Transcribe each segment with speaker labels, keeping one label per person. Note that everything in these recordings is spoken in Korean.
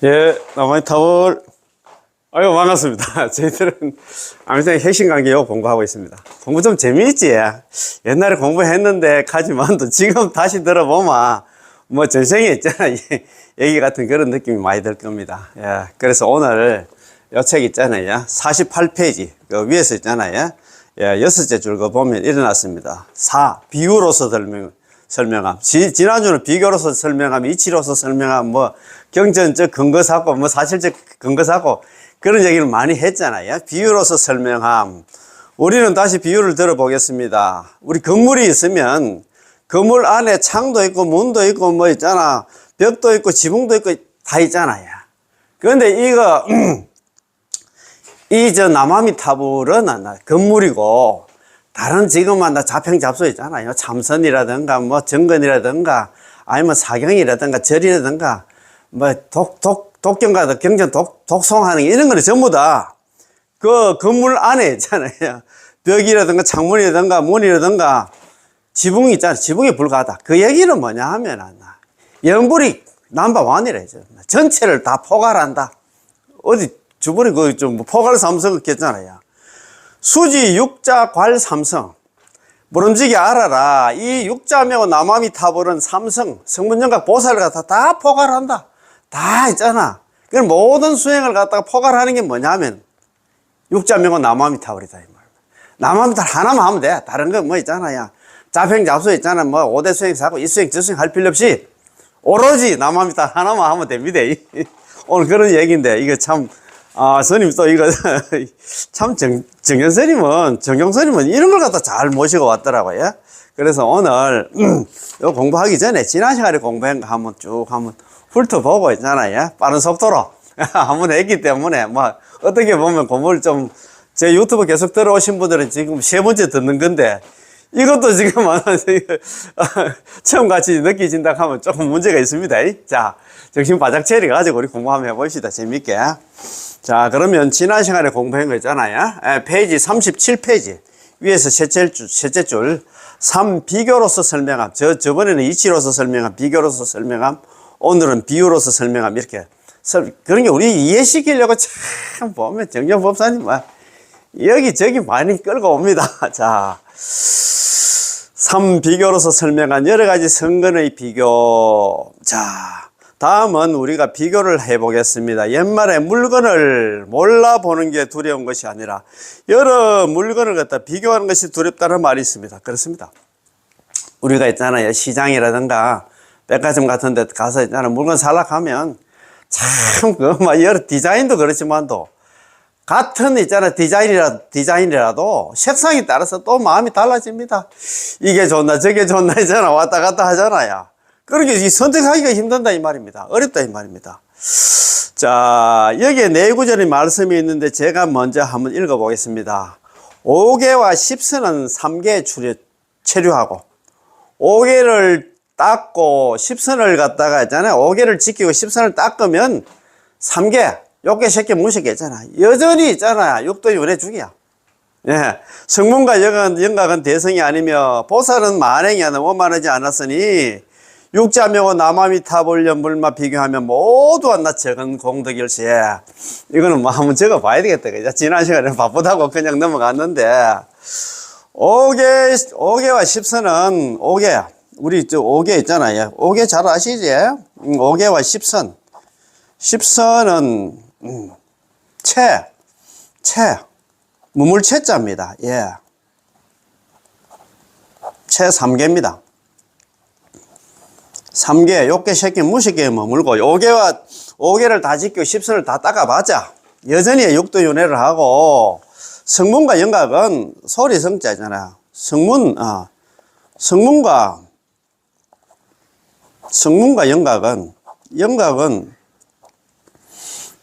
Speaker 1: 예, 나만이 타월. 아유, 반갑습니다. 저희들은 아무튼 핵심관계요 공부하고 있습니다. 공부 좀 재미있지? 옛날에 공부했는데 가지만도 지금 다시 들어보면 뭐 전생에 있잖아. 얘기 같은 그런 느낌이 많이 들 겁니다. 예, 그래서 오늘 이 책 있잖아요. 48페이지. 그 위에서 있잖아요. 예, 여섯째 줄 거 보면 일어났습니다. 비유로서 설명함. 지난주는 비교로서 설명함, 이치로서 설명함, 뭐 경전적 근거사고, 뭐 사실적 근거사고 그런 얘기를 많이 했잖아요. 비유로서 설명함. 우리는 다시 비유를 들어보겠습니다. 우리 건물이 있으면 건물 안에 창도 있고 문도 있고 뭐 있잖아. 벽도 있고 지붕도 있고 다 있잖아요. 그런데 이거 남아미 타블은 건물이고 다른 지금은 자평잡소 있잖아요. 참선이라든가 뭐 정근이라든가 아니면 사경이라든가 절이라든가 뭐 독경가도 경전 독송하는 이런 거는 전부 다 그 건물 안에 있잖아요. 벽이라든가 창문이라든가 문이라든가 지붕이 있잖아요. 지붕에 불과하다. 그 얘기는 뭐냐 하면 영불이 넘버원이래. 전체를 다 포괄한다. 어디 주변에 그 좀 포괄 삼성 했잖아요. 수지 육자 괄 삼성. 모름지기 알아라. 이 육자명은 남아미 타불은 삼성, 성문영각 보살을 갖다 다 포괄한다. 다 있잖아. 그 모든 수행을 갖다가 포괄하는 게 뭐냐면 육자명은 남아미 타불이다. 남아미 타불 하나만 하면 돼. 다른 건 뭐 있잖아요. 자평잡소 있잖아. 뭐 5대 수행 사고 이수행 저수행 할 필요 없이 오로지 남아미 타불 하나만 하면 됩니다. 오늘 그런 얘기인데 이거 참 스님 또 이거 참 정경스님은 이런 걸 갖다 잘 모시고 왔더라고요. 그래서 오늘 이거 공부하기 전에 지난 시간에 공부한 거 한번 쭉 한번 훑어보고 있잖아요. 빠른 속도로 한번 했기 때문에 뭐 어떻게 보면 공부를 좀 제 유튜브 계속 들어오신 분들은 지금 세 번째 듣는 건데 이것도 지금 처음 같이 느끼진다 하면 조금 문제가 있습니다. 자, 정신 바짝 차려가지고 우리 공부 한번 해봅시다. 재밌게. 자, 그러면 지난 시간에 공부한 거 있잖아요. 페이지 37페이지. 위에서 셋째 줄. 3. 비교로서 설명함. 저번에는 이치로서 설명함, 비교로서 설명함. 오늘은 비유로서 설명함. 이렇게. 그런 게 우리 이해시키려고 참 보면 정경법사님 여기저기 많이 끌고 옵니다. 자. 3. 비교로서 설명한 여러 가지 성근의 비교. 자, 다음은 우리가 비교를 해보겠습니다. 옛말에 물건을 몰라보는 게 두려운 것이 아니라 여러 물건을 갖다 비교하는 것이 두렵다는 말이 있습니다. 그렇습니다. 우리가 있잖아요. 시장이라든가 백화점 같은 데 가서 있잖아요. 물건 살려고 하면 참 여러 디자인도 그렇지만도 같은 디자인이라도 색상에 따라서 또 마음이 달라집니다. 이게 좋나 저게 좋나 있잖아. 왔다 갔다 하잖아요. 그러니까 선택하기가 힘든다 이 말입니다. 어렵다 이 말입니다. 자, 여기에 네 구절의 말씀이 있는데 제가 먼저 한번 읽어보겠습니다. 5개와 10선은 3개 체류하고 5개를 닦고 10선을 갖다가 있잖아요. 5개를 지키고 10선을 닦으면 3개 욕계 새끼 무식이 있잖아. 여전히 있잖아. 육도의 윤회 중이야. 예. 성문과 영각은 대성이 아니며 보살은 만행이 아니라 원만하지 않았으니 육자명은 남아미 타불련 물마 비교하면 모두 한나 적은 공덕일세. 이거는 뭐 한번 적어 봐야 되겠다. 그죠? 지난 시간에 바쁘다고 그냥 넘어갔는데 5개와 10선은 5개. 우리 5개 있잖아요. 5개 잘 아시지? 5개와 10선. 10선은 무물체자입니다. 예. 채 3개입니다. 3개, 욕계, 새끼, 무식에 머물고 5개를 다 지키고 10선을 다 닦아봤자 여전히 육도윤회를 하고 성문과 영각은 소리 성자잖아요. 성문과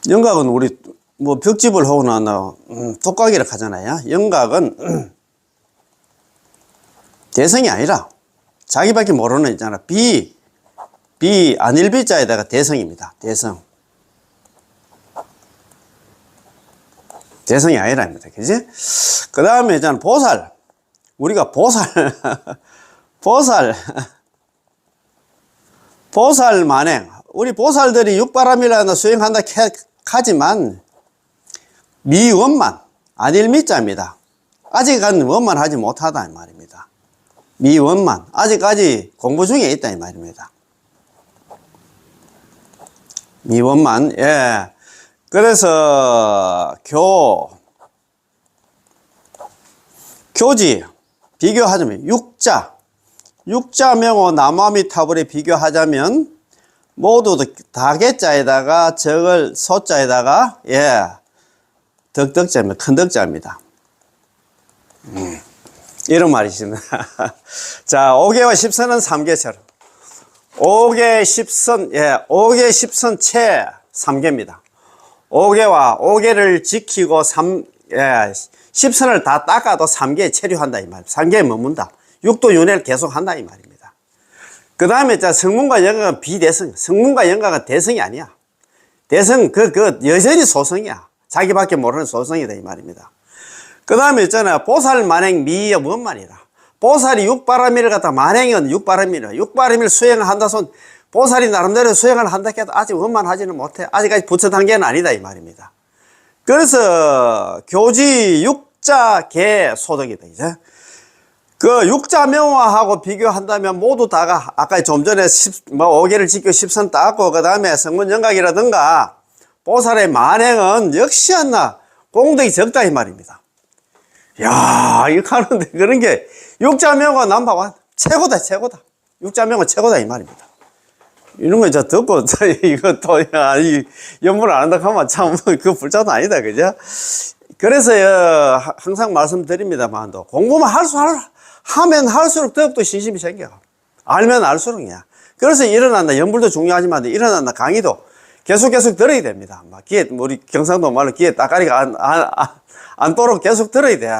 Speaker 1: 영각은 우리 뭐 벽집을 하고 나나 독각이라 하잖아요. 영각은 대성이 아니라 자기밖에 모르는 있잖아. 안일비자에다가 대성입니다. 대성이 아니랍니다. 그지? 그 다음에 있잖아. 우리가 보살 만행. 우리 보살들이 육바람이라는 수행한다 하지만 미원만, 안일미자입니다. 아직은 원만하지 못하다 이 말입니다. 미원만, 아직까지 공부 중에 있다 이 말입니다. 미원만, 예. 그래서 교지 비교하자면 육자명호 나무아미타불에 비교하자면 모두 다개자에다가 적을 소자에다가 예 덕덕자입니다. 큰 덕자입니다. 이런 말이 있습니다. 자, 5개와 10선은 3개처럼 5개 10선 예 5개 10선 채 3개입니다. 5개를 지키고 10선을 다 닦아도 3개에 체류한다 이 말. 3개에 머문다. 육도윤회를 계속 한다 이 말입니다. 그 다음에 성문과 영가가 비대성, 성문과 영가가 대성이 아니야. 대성 여전히 소성이야. 자기밖에 모르는 소성이다 이 말입니다. 그 다음에 있잖아요. 보살 만행 미의 원만이다. 보살이 육바라밀을 갖다 만행은 육바라밀이야. 육바라밀 수행을 한다 손 보살이 나름대로 수행을 한다 해도 아직 원만하지는 못해. 아직까지 부처 단계는 아니다 이 말입니다. 그래서 교지 육자 개 소득이다 이제. 그 육자 명화하고 비교한다면 모두 다가 아까 좀 전에 5개를 지켜 10선 닦고 그 다음에 성문 영각이라든가 보살의 만행은 역시나 공덕이 적다 이 말입니다. 야, 이거 하는데 그런 게 육자 명화 남바와 최고다. 육자 명화 최고다 이 말입니다. 이런 거 저 듣고 이거 또 연구를 안 한다고 하면 참 그 불자도 아니다 그죠? 그래서 항상 말씀드립니다만도 공부만 하면 할수록 더욱더 신심이 생겨. 알면 알수록이야. 그래서 일어난다. 연불도 중요하지만 일어난다. 강의도 계속 들어야 됩니다. 막 귀에 우리 경상도 말로 귀에 따까리가 않도록 계속 들어야 돼.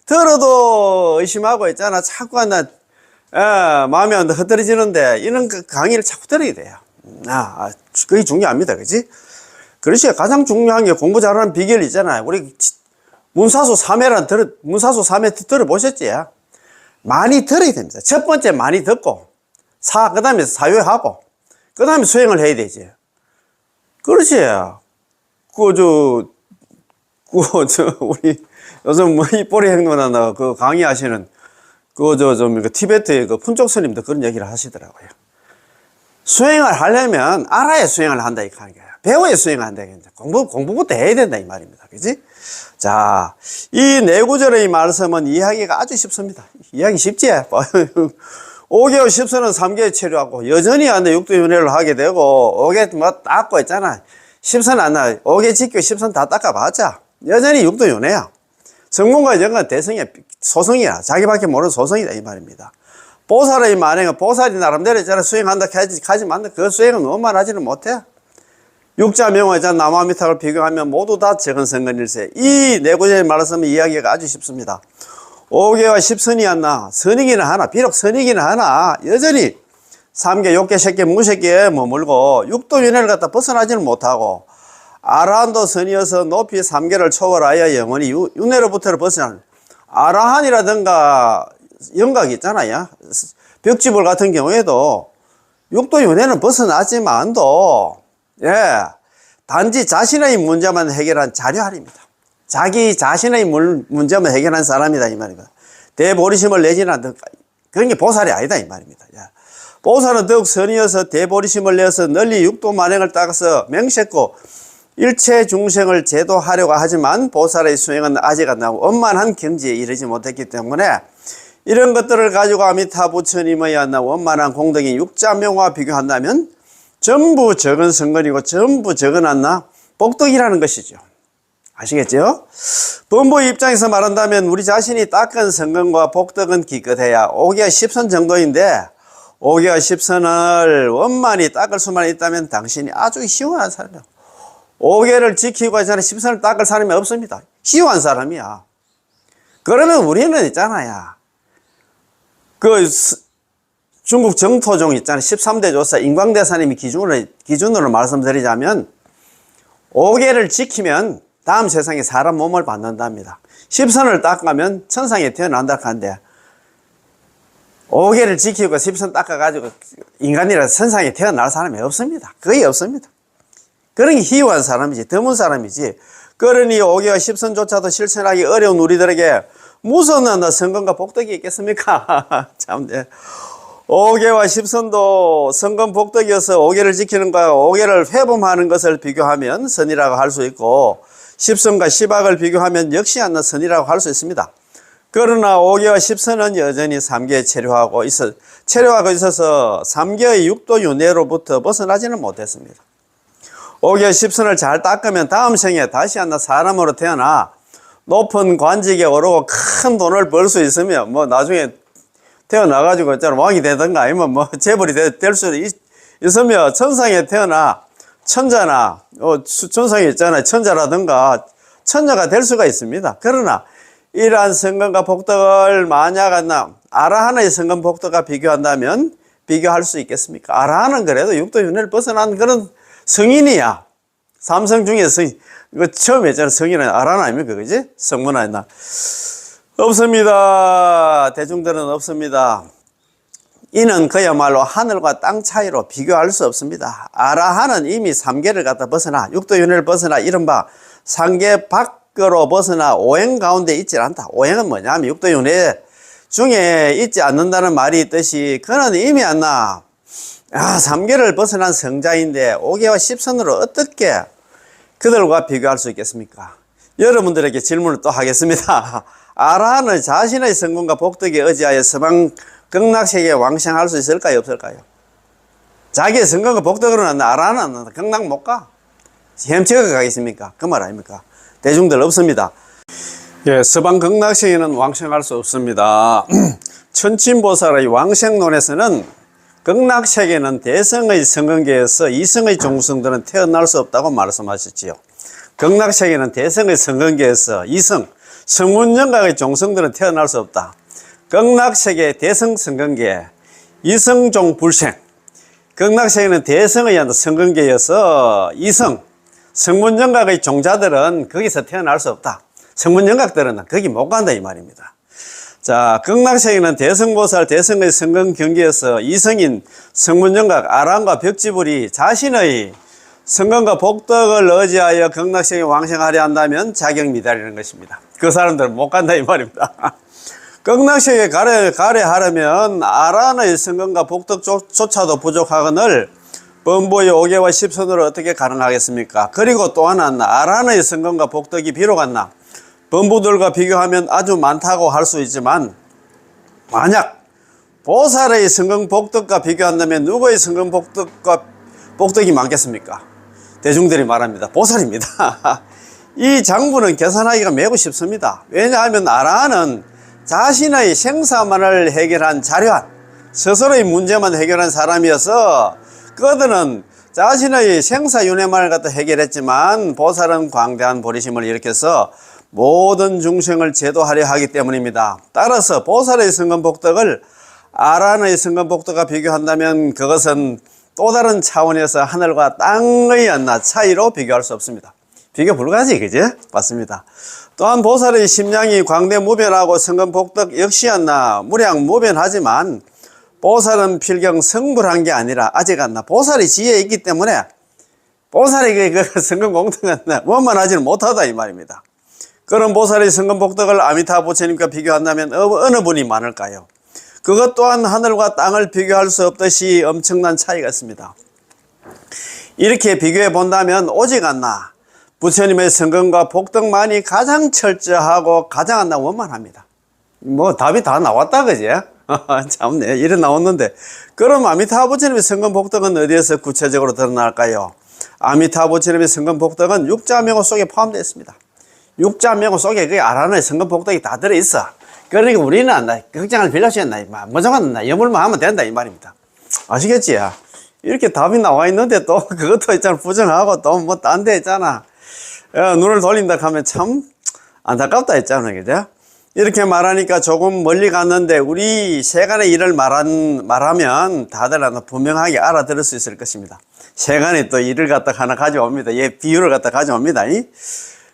Speaker 1: 들어도 의심하고 있잖아. 자꾸 마음이 흐트러지는데 이런 강의를 자꾸 들어야 돼요. 그게 중요합니다. 그지? 그렇지. 가장 중요한 게 공부 잘하는 비결이 있잖아요. 우리 문사수 3회 들어보셨지? 많이 들어야 됩니다. 첫 번째 많이 듣고, 그 다음에 사유하고, 그 다음에 수행을 해야 되지. 그렇지. 우리 요즘 이뽀리 행동하나 강의하시는 티베트의 푼쪽 스님도 그런 얘기를 하시더라고요. 수행을 하려면 알아야 수행을 한다 이 하는 거야. 배워야 수행을 한다. 공부부터 해야 된다 이 말입니다. 그지? 자, 이 내구절의 말씀은 이해하기가 아주 쉽습니다. 이해하기 쉽지? 5개월 10선은 3개에 체류하고 여전히 안 돼. 육도윤회를 하게 되고 5개 닦고 있잖아. 10선 안 나. 5개 지키고 10선 다 닦아봤자 여전히 육도윤회야. 성문과 영가 대성이야. 소성이야. 자기밖에 모르는 소성이다 이 말입니다. 보살의 만행은 보살이 나름대로 있잖아. 수행한다 하지만 그 수행은 원만하지는 못해. 육자 명화 있잖아. 나무아미탁을 비교하면 모두 다 적은 성근일세. 이 내구절의 말씀은 이야기가 아주 쉽습니다. 5개와 10선이 안 나. 선이기는 하나. 비록 선이기는 하나. 여전히 3개, 6개, 10개, 무색개에 머물고 육도윤회를 갖다 벗어나지는 못하고 아라한도 선이어서 높이 3개를 초월하여 영원히 윤회로부터 벗어나는 아라한이라든가 영각이 있잖아요. 벽지불 같은 경우에도 육도윤회는 벗어나지만도 단지 자신의 문제만 해결한 자료할입니다. 자기 자신의 문제만 해결한 사람이다 이 말입니다. 대보리심을 내지는 않는 그런 게 보살이 아니다 이 말입니다. 보살은 더욱 선이어서 대보리심을 내어서 널리 육도만행을 따라서 맹세코 일체 중생을 제도하려고 하지만 보살의 수행은 아직 안 나오고 원만한 경지에 이르지 못했기 때문에 이런 것들을 가지고 아미타 부처님의 원만한 공덕인 육자명화 비교한다면 전부 적은 성건이고 전부 적은 복덕이라는 것이죠. 아시겠죠? 범부의 입장에서 말한다면 우리 자신이 닦은 성건과 복덕은 기껏해야 5개와 10선 정도인데 5개와 10선을 원만히 닦을 수만 있다면 당신이 아주 시원한 사람이야. 5개를 지키고 있잖아. 10선을 닦을 사람이 없습니다. 시원한 사람이야. 그러면 우리는 있잖아요. 중국 정토종 있잖아요. 13대 조사 인광대사님이 기준으로 말씀드리자면 5개를 지키면 다음 세상에 사람 몸을 받는답니다. 10선을 닦으면 천상에 태어난다 하는데 오개를 지키고 십선 닦아가지고 인간이라 선상에 태어날 사람이 없습니다. 거의 없습니다. 그런 게 희유한 사람이지, 드문 사람이지. 그러니 오개와 십선조차도 실천하기 어려운 우리들에게 무슨 성금과 복덕이 있겠습니까? 참, 네. 오개와 십선도 성금 복덕이어서 오개를 지키는 것과 오개를 회범하는 것을 비교하면 선이라고 할 수 있고, 십선과 십악을 비교하면 역시 선이라고 할 수 있습니다. 그러나 오개와 십선은 여전히 삼계에 체류하고 있어서 삼계의 육도 윤회로부터 벗어나지는 못했습니다. 오개와 십선을 잘 닦으면 다음 생에 다시 사람으로 태어나 높은 관직에 오르고 큰 돈을 벌 수 있으며, 나중에 태어나가지고 왕이 되든가 아니면 재벌이 될 수 있으며, 천상에 태어나 천자나, 천상에 있잖아요. 천자라든가 천자가 될 수가 있습니다. 그러나 이러한 성금과 복덕을 만약 아라한의 성금 복덕과 비교한다면 비교할 수 있겠습니까? 아라한은 그래도 육도윤회를 벗어난 그런 성인이야. 삼성 중에 성인. 이거 처음에 했잖아. 성인은 아라한 아닙니까? 그지? 성문 아니나. 없습니다. 대중들은 없습니다. 이는 그야말로 하늘과 땅 차이로 비교할 수 없습니다. 아라한은 이미 삼계를 벗어나, 육도윤회를 벗어나 이른바 삼계 밖으로 벗어나 오행 가운데 있지 않다. 오행은 뭐냐면 육도윤회 중에 있지 않는다는 말이 있듯이 그는 이미 삼계를 벗어난 성자인데 오개와 십선으로 어떻게 그들과 비교할 수 있겠습니까? 여러분들에게 질문을 또 하겠습니다. 아라한은 자신의 성금과 복덕에 의지하여 서방 극락세계에 왕생할 수 있을까요? 없을까요? 자기의 성금과 복덕으로는 아라한은 극락 못 가. 헤엄치고 가겠습니까? 그 말 아닙니까? 대중들 없습니다. 예, 서방 극락세계는 왕생할 수 없습니다. 천친보살의 왕생론에서는 극락세계는 대성의 성근계에서 이성의 종성들은 태어날 수 없다고 말씀하셨지요. 극락세계는 대성의 성근계에서 이성, 성문영각의 종성들은 태어날 수 없다. 극락세계 대성 성근계, 이성종 불생. 극락세계는 대성의 성근계여서 이성, 성문영각의 종자들은 거기서 태어날 수 없다. 성문영각들은 거기 못 간다 이 말입니다. 자, 극락세계는 대성보살 대성의 성근 경계에서 이성인 성문영각 아란과 벽지불이 자신의 성근과 복덕을 의지하여 극락세계에 왕생하려 한다면 자격 미달이라는 것입니다. 그 사람들은 못 간다 이 말입니다. 극락세계에 가려 하려면 아란의 성근과 복덕조차도 부족하거늘 범보의 오개와 십선으로 어떻게 가능하겠습니까? 그리고 또 하나는 아란의 성근과 복덕이 비록 범부들과 비교하면 아주 많다고 할 수 있지만 만약 보살의 성근 복덕과 비교한다면 누구의 성근 복덕이 많겠습니까? 대중들이 말합니다. 보살입니다. 이 장부는 계산하기가 매우 쉽습니다. 왜냐하면 아라한은 자신의 생사만을 해결한 자료한 스스로의 문제만 해결한 사람이어서 그들은 자신의 생사윤회만을 해결했지만 보살은 광대한 보리심을 일으켜서 모든 중생을 제도하려 하기 때문입니다. 따라서 보살의 성근복덕을 아란의 성근복덕과 비교한다면 그것은 또 다른 차원에서 하늘과 땅의 차이로 비교할 수 없습니다. 비교 불가지, 그지? 맞습니다. 또한 보살의 심량이 광대무변하고 성근복덕 역시 무량무변하지만 보살은 필경 성불한 게 아니라 아직 보살의 지혜에 있기 때문에 보살의 그 성근공덕은 원만하지는 못하다 이 말입니다. 그런 보살의 성근복덕을 아미타 부처님과 비교한다면 어느 분이 많을까요? 그것 또한 하늘과 땅을 비교할 수 없듯이 엄청난 차이가 있습니다. 이렇게 비교해 본다면 오직 부처님의 성근과 복덕만이 가장 철저하고 가장 원만합니다. 답이 다 나왔다 그지? 참네, 이래 나왔는데 그럼 아미타 부처님의 성근 복덕은 어디에서 구체적으로 드러날까요? 아미타 부처님의 성근 복덕은 육자명호 속에 포함되어 있습니다. 육자명호 속에 그 아란의 성근 복덕이 다 들어있어. 그러니까 우리는 걱정할 필요 없이 뭐정한 여물만 하면 된다 이 말입니다. 아시겠지? 이렇게 답이 나와 있는데 또 그것도 있잖아 부정하고 또 딴 데 있잖아 눈을 돌린다 하면 참 안타깝다 했잖아 그죠? 이렇게 말하니까 조금 멀리 갔는데 우리 세간의 일을 말하면 다들 분명하게 알아들을 수 있을 것입니다. 세간에 또 일을 하나 가져옵니다. 비유를 가져옵니다.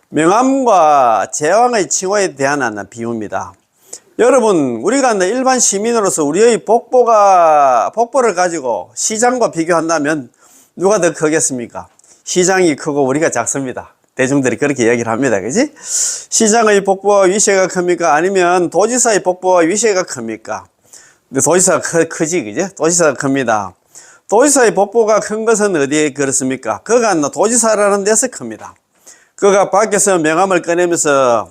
Speaker 1: 명암과 제왕의 칭호에 대한 비유입니다. 여러분, 우리가 일반 시민으로서 우리의 복보를 가지고 시장과 비교한다면 누가 더 크겠습니까? 시장이 크고 우리가 작습니다. 대중들이 그렇게 이야기를 합니다. 그지? 시장의 복보와 위세가 큽니까? 아니면 도지사의 복보와 위세가 큽니까? 근데 도지사가 크지, 그지? 도지사가 큽니다. 도지사의 복보가 큰 것은 어디에 그렇습니까? 그가 도지사라는 데서 큽니다. 그가 밖에서 명함을 꺼내면서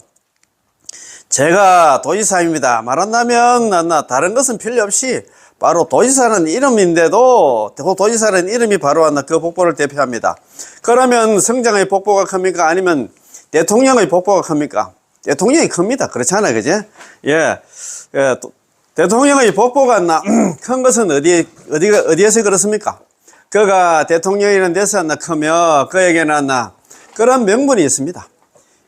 Speaker 1: 제가 도지사입니다 말한다면 다른 것은 필요 없이 바로 도지사라는 이름인데도 도지사라는 이름이 바로 그 복보를 대표합니다. 그러면 성장의 복보가 큽니까? 아니면 대통령의 복보가 큽니까? 대통령이 큽니다. 그렇잖아요. 그지? 예. 대통령의 복보가 큰 것은 어디에서 그렇습니까? 그가 대통령이라는 데서 크며 그에게는 그런 명분이 있습니다.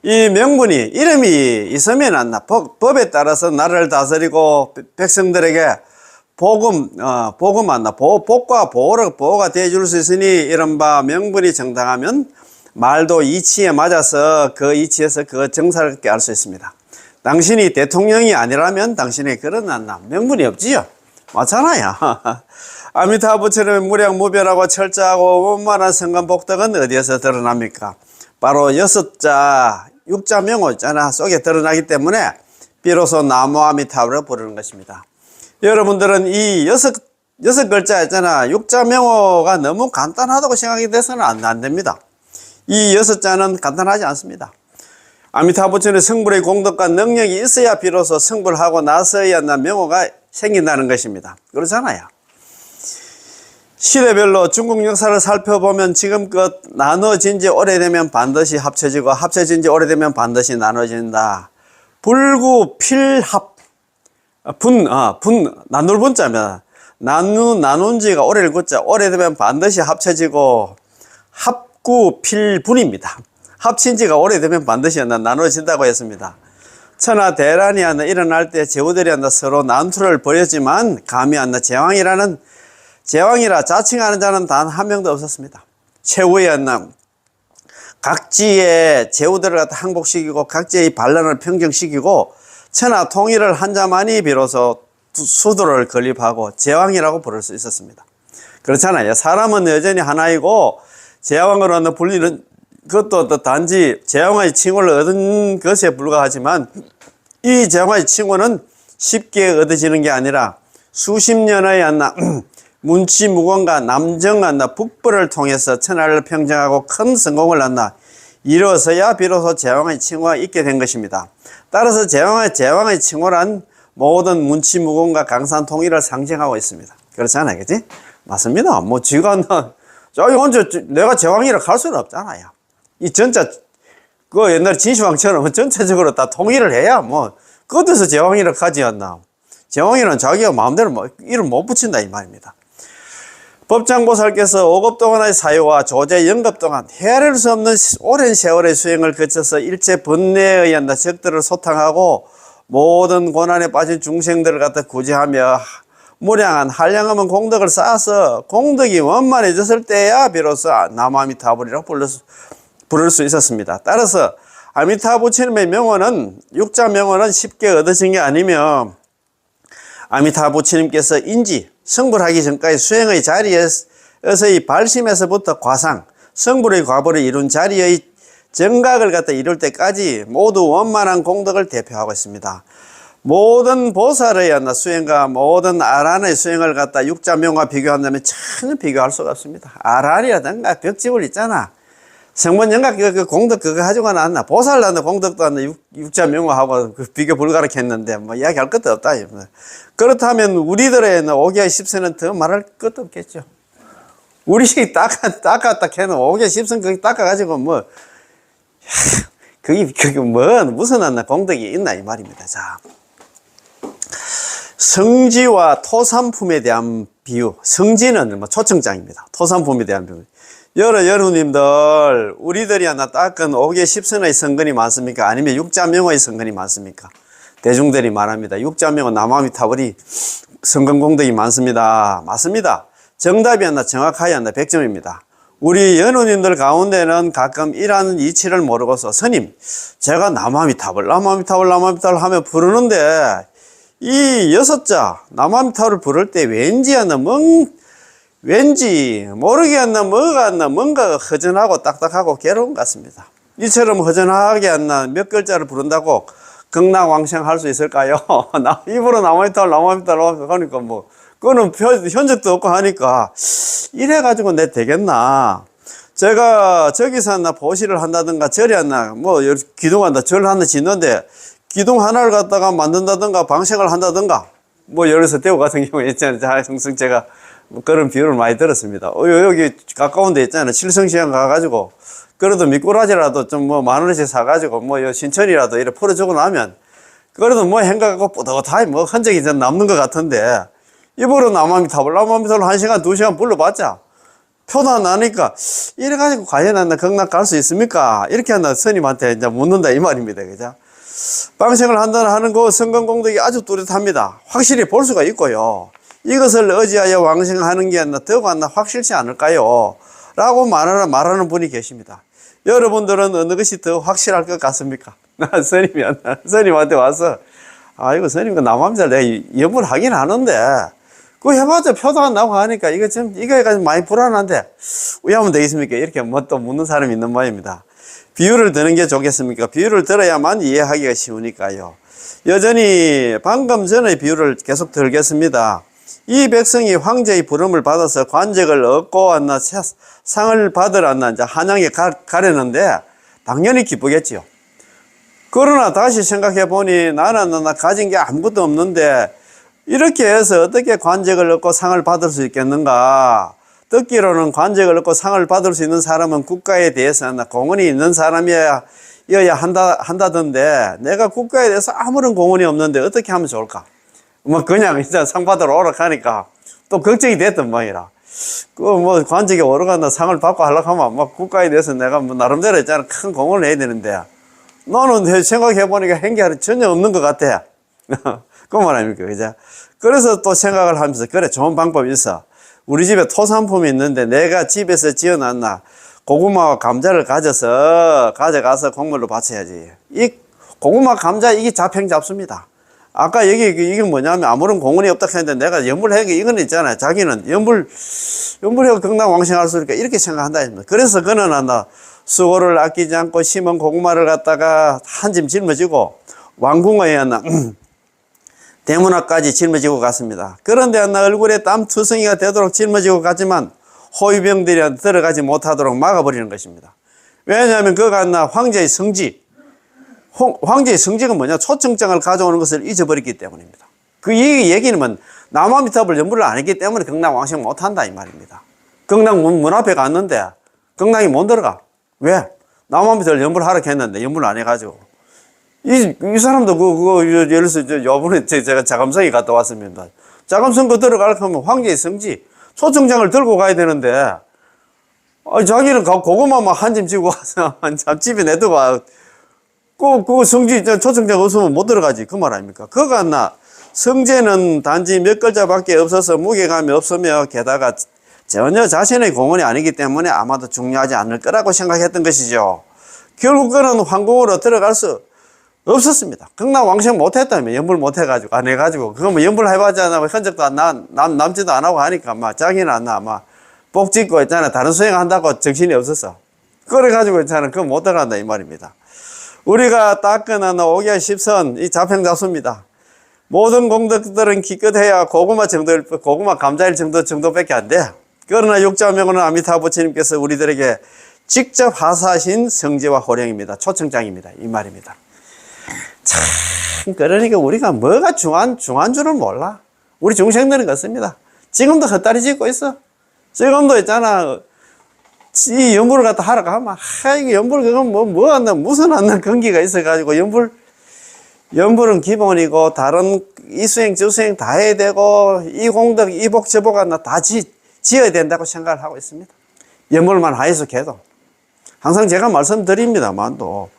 Speaker 1: 이 명분이 이름이 있으면 법에 따라서 나라를 다스리고 백성들에게 복과 보호가 되어줄 수 있으니 이른바 명분이 정당하면 말도 이치에 맞아서 그 이치에서 그 정사를 알 수 있습니다. 당신이 대통령이 아니라면 당신의 그런 명분이 없지요. 맞잖아요. 아미타부처럼 무량무별하고 철저하고 원만한 성간복덕은 어디에서 드러납니까? 바로 육자명호 있잖아. 속에 드러나기 때문에 비로소 나무아미타불을 부르는 것입니다. 여러분들은 이 여섯 글자 있잖아. 육자명호가 너무 간단하다고 생각이 돼서는 안 됩니다. 이 6자는 간단하지 않습니다. 아미타부처는 성불의 공덕과 능력이 있어야 비로소 성불을 하고 나서야 명호가 생긴다는 것입니다. 그렇잖아요. 시대별로 중국 역사를 살펴보면 지금껏 나눠진 지 오래되면 반드시 합쳐지고 합쳐진 지 오래되면 반드시 나눠진다. 불구필합. 나눌 분자면 나눈 지가 오래를 굿자 오래되면 반드시 합쳐지고 합구필분입니다. 합친 지가 오래되면 반드시 나눠진다고 했습니다. 천하 대란이 일어날 때 제후들이 서로 난투를 벌였지만 감히 제왕이라 자칭하는 자는 단 한 명도 없었습니다. 최후에 각지의 제후들을 항복시키고 각지의 반란을 평정시키고 천하 통일을 한 자만이 비로소 수도를 건립하고 제왕이라고 부를 수 있었습니다. 그렇잖아요. 사람은 여전히 하나이고 제왕으로 불리는 그것도 단지 제왕의 칭호를 얻은 것에 불과하지만 이 제왕의 칭호는 쉽게 얻어지는 게 아니라 수십 년의 문치무건과 남정한 북벌을 통해서 천하를 평정하고 큰 성공을 이뤄서야 비로소 제왕의 칭호가 있게 된 것입니다. 따라서 제왕의 칭호란 모든 문치무건과 강산 통일을 상징하고 있습니다. 그렇잖아요. 그치? 맞습니다. 저기 혼자 내가 제왕이라고 할 수는 없잖아요. 이 전자, 옛날 진시황처럼 전체적으로 다 통일을 해야 그것에서 제왕이라고 하지 않나. 제왕이는 자기가 마음대로 이름 못 붙인다 이 말입니다. 법장보살께서 5급 동안의 사유와 조제 영급 동안 헤아릴 수 없는 오랜 세월의 수행을 거쳐서 일체 번뇌에 의한 적들을 소탕하고 모든 고난에 빠진 중생들을 구제하며 무량한 한량없는 공덕을 쌓아서 공덕이 원만해졌을 때야 비로소 남아미타불이라고 부를 수 있었습니다. 따라서 아미타부처님의 명호는 육자 명호는 쉽게 얻어진 게 아니며 아미타부처님께서 성불하기 전까지 수행의 자리에서의 발심에서부터 과상, 성불의 과보를 이룬 자리의 정각을 이룰 때까지 모두 원만한 공덕을 대표하고 있습니다. 모든 보살의 수행과 모든 아란의 수행을 육자명과 비교한다면 전혀 비교할 수가 없습니다. 아란이라든가 벽지불 있잖아. 성문영각 공덕 그거 가지고 나왔나. 보살 공덕도 육자명호하고 비교 불가능했는데 이야기할 것도 없다. 그렇다면 우리들의 오기와 십선은 더 말할 것도 없겠죠. 우리식 닦았다 해는 오기와 십선 거기 닦아가지고 그게 무슨 공덕이 있나 이 말입니다. 자, 성지와 토산품에 대한 비유. 성지는 초청장입니다. 토산품에 대한 비유. 여러분님들, 우리들이 닦은 오기와 십선의 성근이 많습니까? 아니면 육자명호의 성근이 많습니까? 대중들이 말합니다. 육자명호 남아미타불이 성근공덕이 많습니다. 맞습니다. 정답이 정확하게 100점입니다. 우리 연우님들 가운데는 가끔 이러한 이치를 모르고서 스님, 제가 남아미타불 하면 부르는데 이 여섯자 남아미타불을 부를 때 왠지 모르게 않나 뭐가 안나 뭔가가 허전하고 딱딱하고 괴로운 것 같습니다. 이처럼 허전하게 안나 몇 글자를 부른다고 극락왕생할 수 있을까요? 입으로 남아미타불 하니까 뭐 그거는 현적도 없고 하니까 이래가지고 내 되겠나. 제가 저기서 하나 보시를 한다든가 절이 하나 뭐 기둥한다 절 하나 짓는데 기둥 하나를 갖다가 만든다든가 방생을 한다든가 뭐 예를 들어서 대구 같은 경우에 있잖아요. 제가 그런 비유를 많이 들었습니다. 여기 가까운 데 있잖아요. 칠성시장 가가지고 그래도 미꾸라지라도 좀 뭐 10,000원씩 사가지고 뭐 신천이라도 이렇게 풀어주고 나면 그래도 뭐 행가고 뿌듯하게 뭐 흔적이 좀 남는 것 같은데 입으로 남아미타불 1시간 2시간 불러봤자 표도 안 나니까 이래가지고 과연 나 극락 갈 수 있습니까? 이렇게 한다 스님한테 이제 묻는다 이 말입니다. 그죠? 방생을 한다는 하는 그 성공 공덕이 아주 뚜렷합니다. 확실히 볼 수가 있고요. 이것을 의지하여 왕생하는 게 더욱 확실치 않을까요? 라고 말하는 분이 계십니다. 여러분들은 어느 것이 더 확실할 것 같습니까? 스님한테 와서 이거 스님 남암살 내가 염을 하긴 하는데 그거 해봤자 표도 안 나오고 하니까 이거 많이 불안한데 왜 하면 되겠습니까? 이렇게 뭐 또 묻는 사람이 있는 모양입니다. 비유를 드는 게 좋겠습니까? 비유를 들어야만 이해하기가 쉬우니까요. 여전히 방금 전의 비유를 계속 들겠습니다. 이 백성이 황제의 부름을 받아서 관직을 얻고 상을 받으러 이제 한양에 가려는데 당연히 기쁘겠지요. 그러나 다시 생각해 보니 나는 가진 게 아무것도 없는데 이렇게 해서 어떻게 관직을 얻고 상을 받을 수 있겠는가? 듣기로는 관직을 얻고 상을 받을 수 있는 사람은 국가에 대해서 공헌이 있는 사람이어야 한다던데 내가 국가에 대해서 아무런 공헌이 없는데 어떻게 하면 좋을까? 뭐 그냥 이제 상 받으러 오라 하니까 또 걱정이 됐던 모양이라. 뭐 관직에 오르간다 상을 받고 하려고 하면 막 국가에 대해서 내가 뭐 나름대로 있잖아 큰 공헌을 해야 되는데 너는 생각해보니까 행기가 전혀 없는 것 같아. 그 말 아닙니까? 그죠? 그래서 또 생각을 하면서 그래 좋은 방법이 있어. 우리 집에 토산품이 있는데 내가 집에서 지어놨나 고구마와 감자를 가져가서 곡물로 바쳐야지. 이 고구마 감자 이게 잡행 잡습니다. 아까 이게 뭐냐면 아무런 공헌이 없다 했는데 내가 연불한 게 이건 있잖아요. 자기는 연불하고 극락왕생할 수 있으니까 이렇게 생각한다. 그래서 그는 수고를 아끼지 않고 심은 고구마를 갖다가 한 짐 짊어지고 왕궁에 대문 앞까지 짊어지고 갔습니다. 그런데 얼굴에 땀 투성이가 되도록 짊어지고 갔지만 호위병들이 들어가지 못하도록 막아버리는 것입니다. 왜냐하면 그가 황제의 성지, 황제의 성지가 뭐냐? 초청장을 가져오는 것을 잊어버렸기 때문입니다. 이 얘기는 남아미타불 연불을 안 했기 때문에 극락왕생 못한다 이 말입니다. 극락 문 앞에 갔는데 극락이 못 들어가. 왜? 남아미타불 연불하라고 했는데 연불 안 해가지고 이 사람도 예를 들어서 요번에 제가 자감성에 갔다 왔습니다. 자감성 들어가려고 하면 황제의 성지 초청장을 들고 가야 되는데 자기는 고구마만 한 짐 지고 와서 집에 내두고 그 성지 초청장 없으면 못 들어가지 그 말 아닙니까? 그가 성제는 단지 몇 글자밖에 없어서 무게감이 없으며 게다가 전혀 자신의 공헌이 아니기 때문에 아마도 중요하지 않을 거라고 생각했던 것이죠. 결국 그는 황궁으로 들어갈 수 없었습니다. 극락왕생 못했다며 연불 못해가지고 안 해가지고 그거 뭐 연불 해봤자 흔적도 남지도 안 하고 하니까 자기는 복 짓고 있잖아 다른 수행한다고 정신이 없었어. 그래가지고 있잖아 그거 못 들어간다 이 말입니다. 우리가 닦은 오기야 10선 이 자평 잡수입니다. 모든 공덕들은 기껏해야 고구마 감자일 정도밖에 안 돼. 그러나 육자명은 아미타 부처님께서 우리들에게 직접 하사하신 성제와 호령입니다. 초청장입니다. 이 말입니다. 참 그러니까 우리가 뭐가 중요한 줄은 몰라. 우리 중생들은 그렇습니다. 지금도 헛다리 짚고 있어. 지금도 있잖아 이 연불을 갖다 하라고 하면 이거 연불 그건 무슨 근기가 있어가지고 연불은 기본이고 다른 이수행 저수행 다 해야 되고 이 공덕 이복 저복 다 지어야 된다고 생각을 하고 있습니다. 연불만 하이속해도 항상 제가 말씀드립니다만도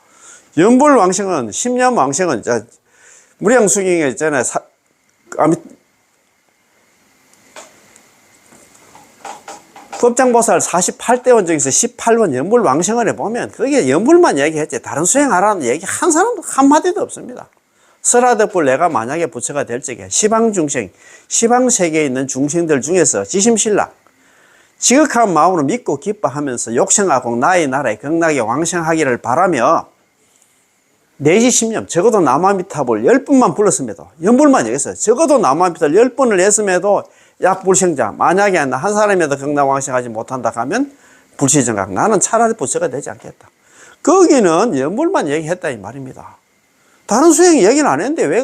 Speaker 1: 연불왕생은 10년 왕생은 무량수경에 있잖아요. 법장보살 48대원 중에서 18번 연불왕생을 해보면 그게 연불만 얘기했지 다른 수행하라는 얘기 한 사람도 한마디도 없습니다. 설화덕불 내가 만약에 부처가 될 적에 시방중생, 시방세계에 있는 중생들 중에서 지심신라 지극한 마음으로 믿고 기뻐하면서 욕생하고 나의 나라에 극락에 왕생하기를 바라며 내지 10년 적어도 남아미탑을 10번만 불렀음에도 연불만 여기서 적어도 남아미탑을 10번을 했음에도 약불생자 만약에 한 사람이라도 극락 왕생하지 못한다 하면 불시정각 나는 차라리 부처가 되지 않겠다. 거기는 연불만 얘기했다 이 말입니다. 다른 수행 얘기는 안 했는데 왜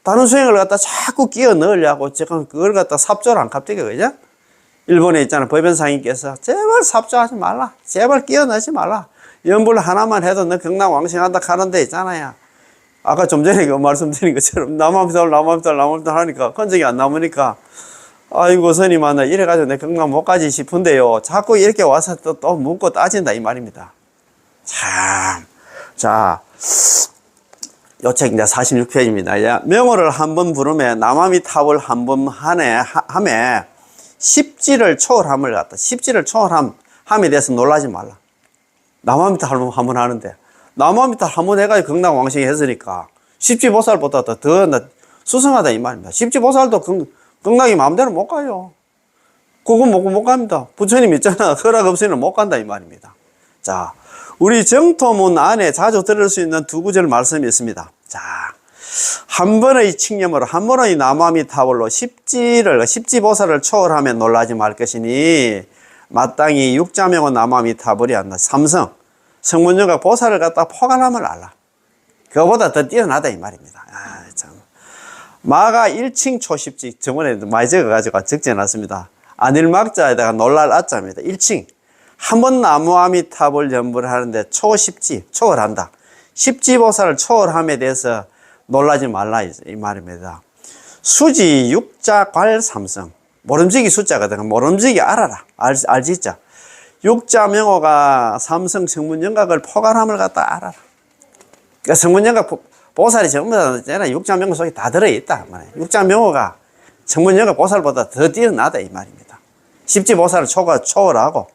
Speaker 1: 다른 수행을 갖다 자꾸 끼워 넣으려고 지금 그걸 갖다 삽조를 안 갑자기 그죠? 일본에 있잖아 법연상인께서 제발 삽조하지 말라 제발 끼워 넣지 말라 연불 하나만 해도 너 극락 왕생한다 하는 데 있잖아요. 아까 좀 전에 그 말씀드린 것처럼 남아미탑 하니까 건적이 안 남으니까 아이고 스님 나 이래가지고 내 극락 못 가지 싶은데요 자꾸 이렇게 와서 또 묻고 따진다 이 말입니다. 참, 자, 요 책 이제 46페이지입니다. 명호를 한번 부르면 남아미탑을 한번 함에 십지를 초월함을 갖다 십지를 초월함에 대해서 놀라지 말라. 남아미탑 한번 하는데 남아미탑 한번 해가지고 극락 왕생이 했으니까 십지보살보다 더 수승하다 이 말입니다. 십지보살도 극락이 마음대로 못 가요. 그거 못 갑니다. 부처님 있잖아 허락 없이는 못 간다 이 말입니다. 자, 우리 정토문 안에 자주 들을 수 있는 두 구절 말씀이 있습니다. 자, 한 번의 칙념으로 한 번의 남아미타불로 십지보살을 초월하면 놀라지 말 것이니 마땅히 육자명호 남아미타불이 안나 삼성 성문정각 보살을 갖다 포괄함을 알라. 그거보다 더 뛰어나다 이 말입니다. 아, 참. 마가 1칭 초십지 저번에 많이 적어가지고 적재놨습니다. 안일막자에다가 놀랄 아자입니다. 1칭 한번 나무아미탑을 연불 하는데 초십지 초월한다. 십지보살을 초월함에 대해서 놀라지 말라 이 말입니다. 수지 육자 괄 삼성 모름지기 숫자거든. 모름지기 알아라. 알지자. 육자 명호가 삼성 성문영각을 포괄함을 갖다 알아라. 그러니까 성문영각 보살이 전부 다 육자 명호 속에 다 들어있다. 육자 명호가 성문영각 보살보다 더 뛰어나다 이 말입니다. 십지보살을 초월하고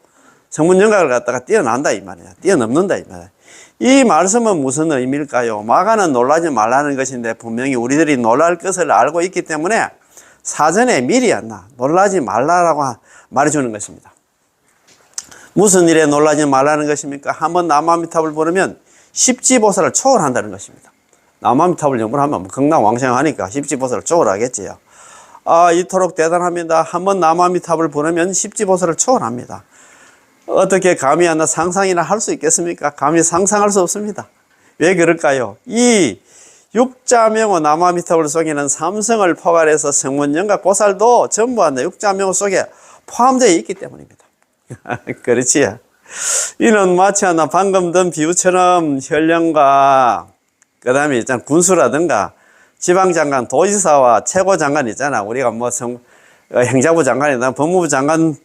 Speaker 1: 성문영각을 갖다가 뛰어난다 이 말이야. 뛰어넘는다 이 말이야. 이 말씀은 무슨 의미일까요? 마가는 놀라지 말라는 것인데 분명히 우리들이 놀랄 것을 알고 있기 때문에 사전에 미리 놀라지 말라라고 말해주는 것입니다. 무슨 일에 놀라지 말라는 것입니까? 한번 남아미탑을 부르면 십지보살을 초월한다는 것입니다. 남아미탑을 연불하면 극락 왕생하니까 십지보살을 초월하겠지요. 아, 이토록 대단합니다. 한번 남아미탑을 부르면 십지보살을 초월합니다. 어떻게 감히 상상이나 할 수 있겠습니까? 감히 상상할 수 없습니다. 왜 그럴까요? 이 육자명호 남아미타불 속에는 삼성을 포괄해서 성문영각 보살도 전부 육자명호 속에 포함되어 있기 때문입니다. 그렇지요. 이는 마치 방금 든 비유처럼 현령과 그 다음에 있잖아 군수라든가 지방장관, 도지사와 최고장관 있잖아. 우리가 행자부 장관이나 법무부 장관의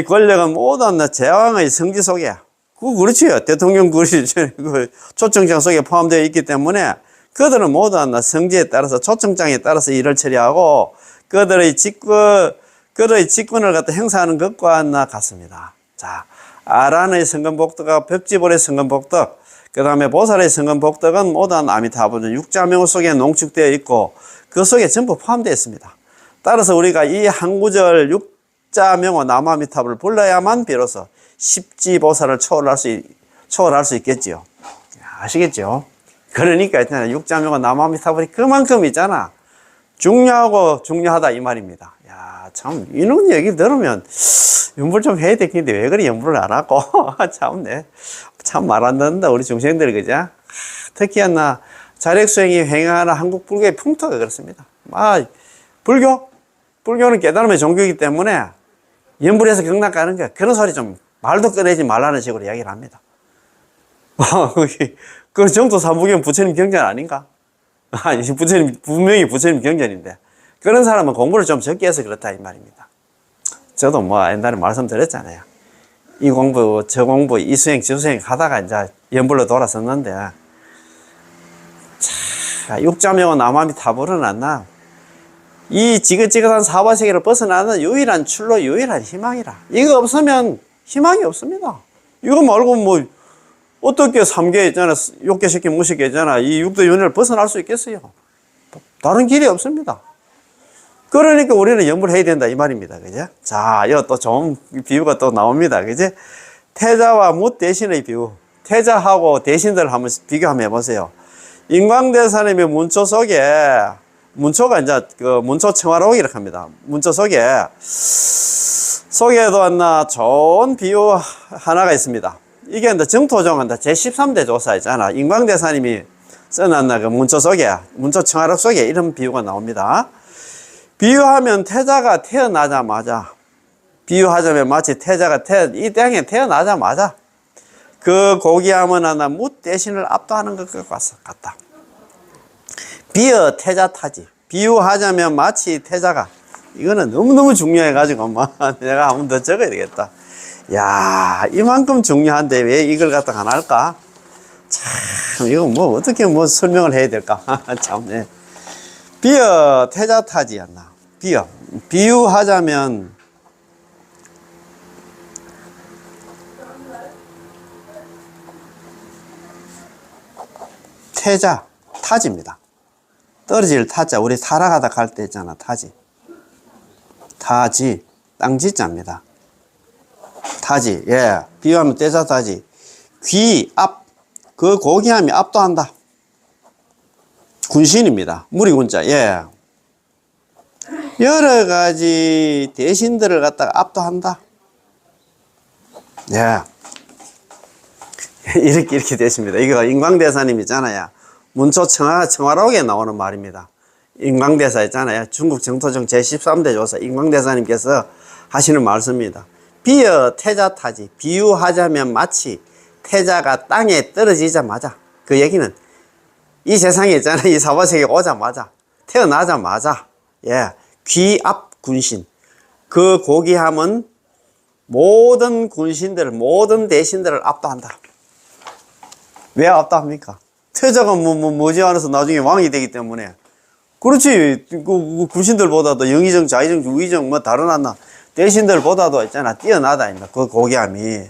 Speaker 1: 권력은 모두 제왕의 성지 속에 그렇지요. 대통령 그 초청장 속에 포함되어 있기 때문에 그들은 모두 성지에 따라서 초청장에 따라서 일을 처리하고 그들의 직권을 갖다 행사하는 것과 같습니다. 자, 아란의 성근복덕과 벽지불의 성근복덕, 그 다음에 보살의 성근복덕은 모두 아미타불 육자명호 속에 농축되어 있고 그 속에 전부 포함되어 있습니다. 따라서 우리가 이 한 구절 육자명호 남아미타불을 불러야만 비로소 십지보살을 초월할 수 있겠지요. 아시겠죠? 그러니까 있잖아. 육자명호 남아미타불이 그만큼 있잖아. 중요하다 이 말입니다. 야, 참 이런 얘기 들으면 연불 좀 해야 되겠는데 왜 그리 연불을 안 하고 참네. 참 말 안 듣는다 우리 중생들 그죠? 특히 자력수행이 횡행하는 한국 불교의 풍토가 그렇습니다. 불교는 깨달음의 종교이기 때문에 연불해서 극락 가는 거야. 그런 소리 좀 말도 꺼내지 말라는 식으로 이야기를 합니다. 그 정도 사부경 부처님 경전 아닌가? 아니, 분명히 부처님 경전인데. 그런 사람은 공부를 좀 적게 해서 그렇다, 이 말입니다. 저도 옛날에 말씀드렸잖아요. 이 공부, 저 공부, 이 수행, 저 수행 하다가 이제 연불로 돌아섰는데. 자, 육자명호 남아미타불은 이 지긋지긋한 사바세계를 벗어나는 유일한 출로, 유일한 희망이라. 이거 없으면 희망이 없습니다. 이거 말고 어떻게 3개 있잖아, 6개, 10개, 무식개 있잖아. 이 육도 윤회를 벗어날 수 있겠어요? 다른 길이 없습니다. 그러니까 우리는 염불해야 된다, 이 말입니다. 그죠? 자, 이거 또 좋은 비유가 또 나옵니다. 그죠? 태자와 무 대신의 비유. 태자하고 대신들 한번 비교 한번 해보세요. 인광대사님의 문초 속에, 문초가 이제 그 문초 청화록이라고 합니다. 문초 속에도 하나 좋은 비유 하나가 있습니다. 이게 이제 정토종한다. 제13대 조사 있잖아. 인광대사님이 써놨나 그 문초 속에, 문초 청화록 속에 이런 비유가 나옵니다. 비유하면 태자가 태어나자마자, 비유하자면 마치 태자가 이 땅에 태어나자마자 그 고귀함은 하나 무 대신을 압도하는 것 같다. 비어 태자타지. 비유하자면 마치 태자가, 이거는 너무너무 중요해가지고 내가 한 번 더 적어야 되겠다. 야, 이만큼 중요한데 왜 이걸 갖다가 안 할까? 참, 이거 뭐 어떻게 뭐 설명을 해야 될까? 참, 네. 비어 태자타지였나? 비유하자면 태자, 타지입니다. 떨어질 타자, 우리 살아가다 갈 때 있잖아, 타지. 타지, 땅지자입니다. 타지, 예. 비유하면 태자 타지. 귀, 앞, 그 고귀함이 압도한다. 군신입니다. 무리군자, 예. 여러 가지 대신들을 갖다가 압도한다. 예. 이렇게 되십니다. 이거 인광대사님 있잖아요. 문초 청화록에 나오는 말입니다. 인광대사 있잖아요. 중국 정토종 제13대 조사 인광대사님께서 하시는 말씀입니다. 비어 태자타지. 비유하자면 마치 태자가 땅에 떨어지자마자, 그 얘기는 이 세상에 있잖아요. 이 사바세계에 오자마자, 태어나자마자, 예, 귀 앞 군신. 그 고귀함은 모든 군신들, 모든 대신들을 압도한다. 왜 압도합니까? 태자가 뭐지 않아서 나중에 왕이 되기 때문에. 그렇지. 그 군신들보다도 영의정, 자의정, 우의정 뭐 다른 하나 대신들보다도 있잖아. 뛰어나다. 그 고귀함이.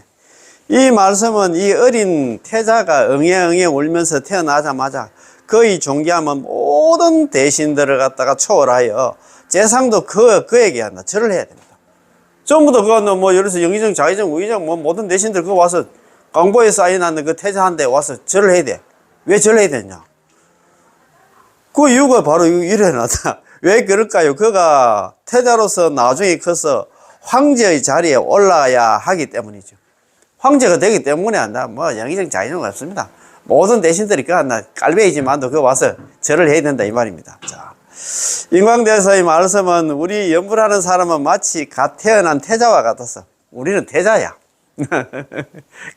Speaker 1: 이 말씀은 이 어린 태자가 응애 울면서 태어나자마자 그의 존귀함은 모든 대신들을 갖다가 초월하여 재상도 그에게 한다. 절을 해야 됩니다. 전부 다 그거 뭐 예를 들어서 영의정, 자의정, 우의정 뭐 모든 대신들 그거 와서 강보에 쌓여놨는 그 태자한테 와서 절을 해야 돼. 왜 절을 해야 되냐? 그 이유가 바로 이래놨다. 왜 그럴까요? 그가 태자로서 나중에 커서 황제의 자리에 올라야 하기 때문이죠. 황제가 되기 때문에 한다. 뭐 영의정, 자의정은 없습니다. 모든 대신들이 그 한다. 깔베이지만도 그 와서 절을 해야 된다 이 말입니다. 자, 인광대사의 말씀은 우리 염불하는 사람은 마치 갓 태어난 태자와 같았어. 우리는 태자야.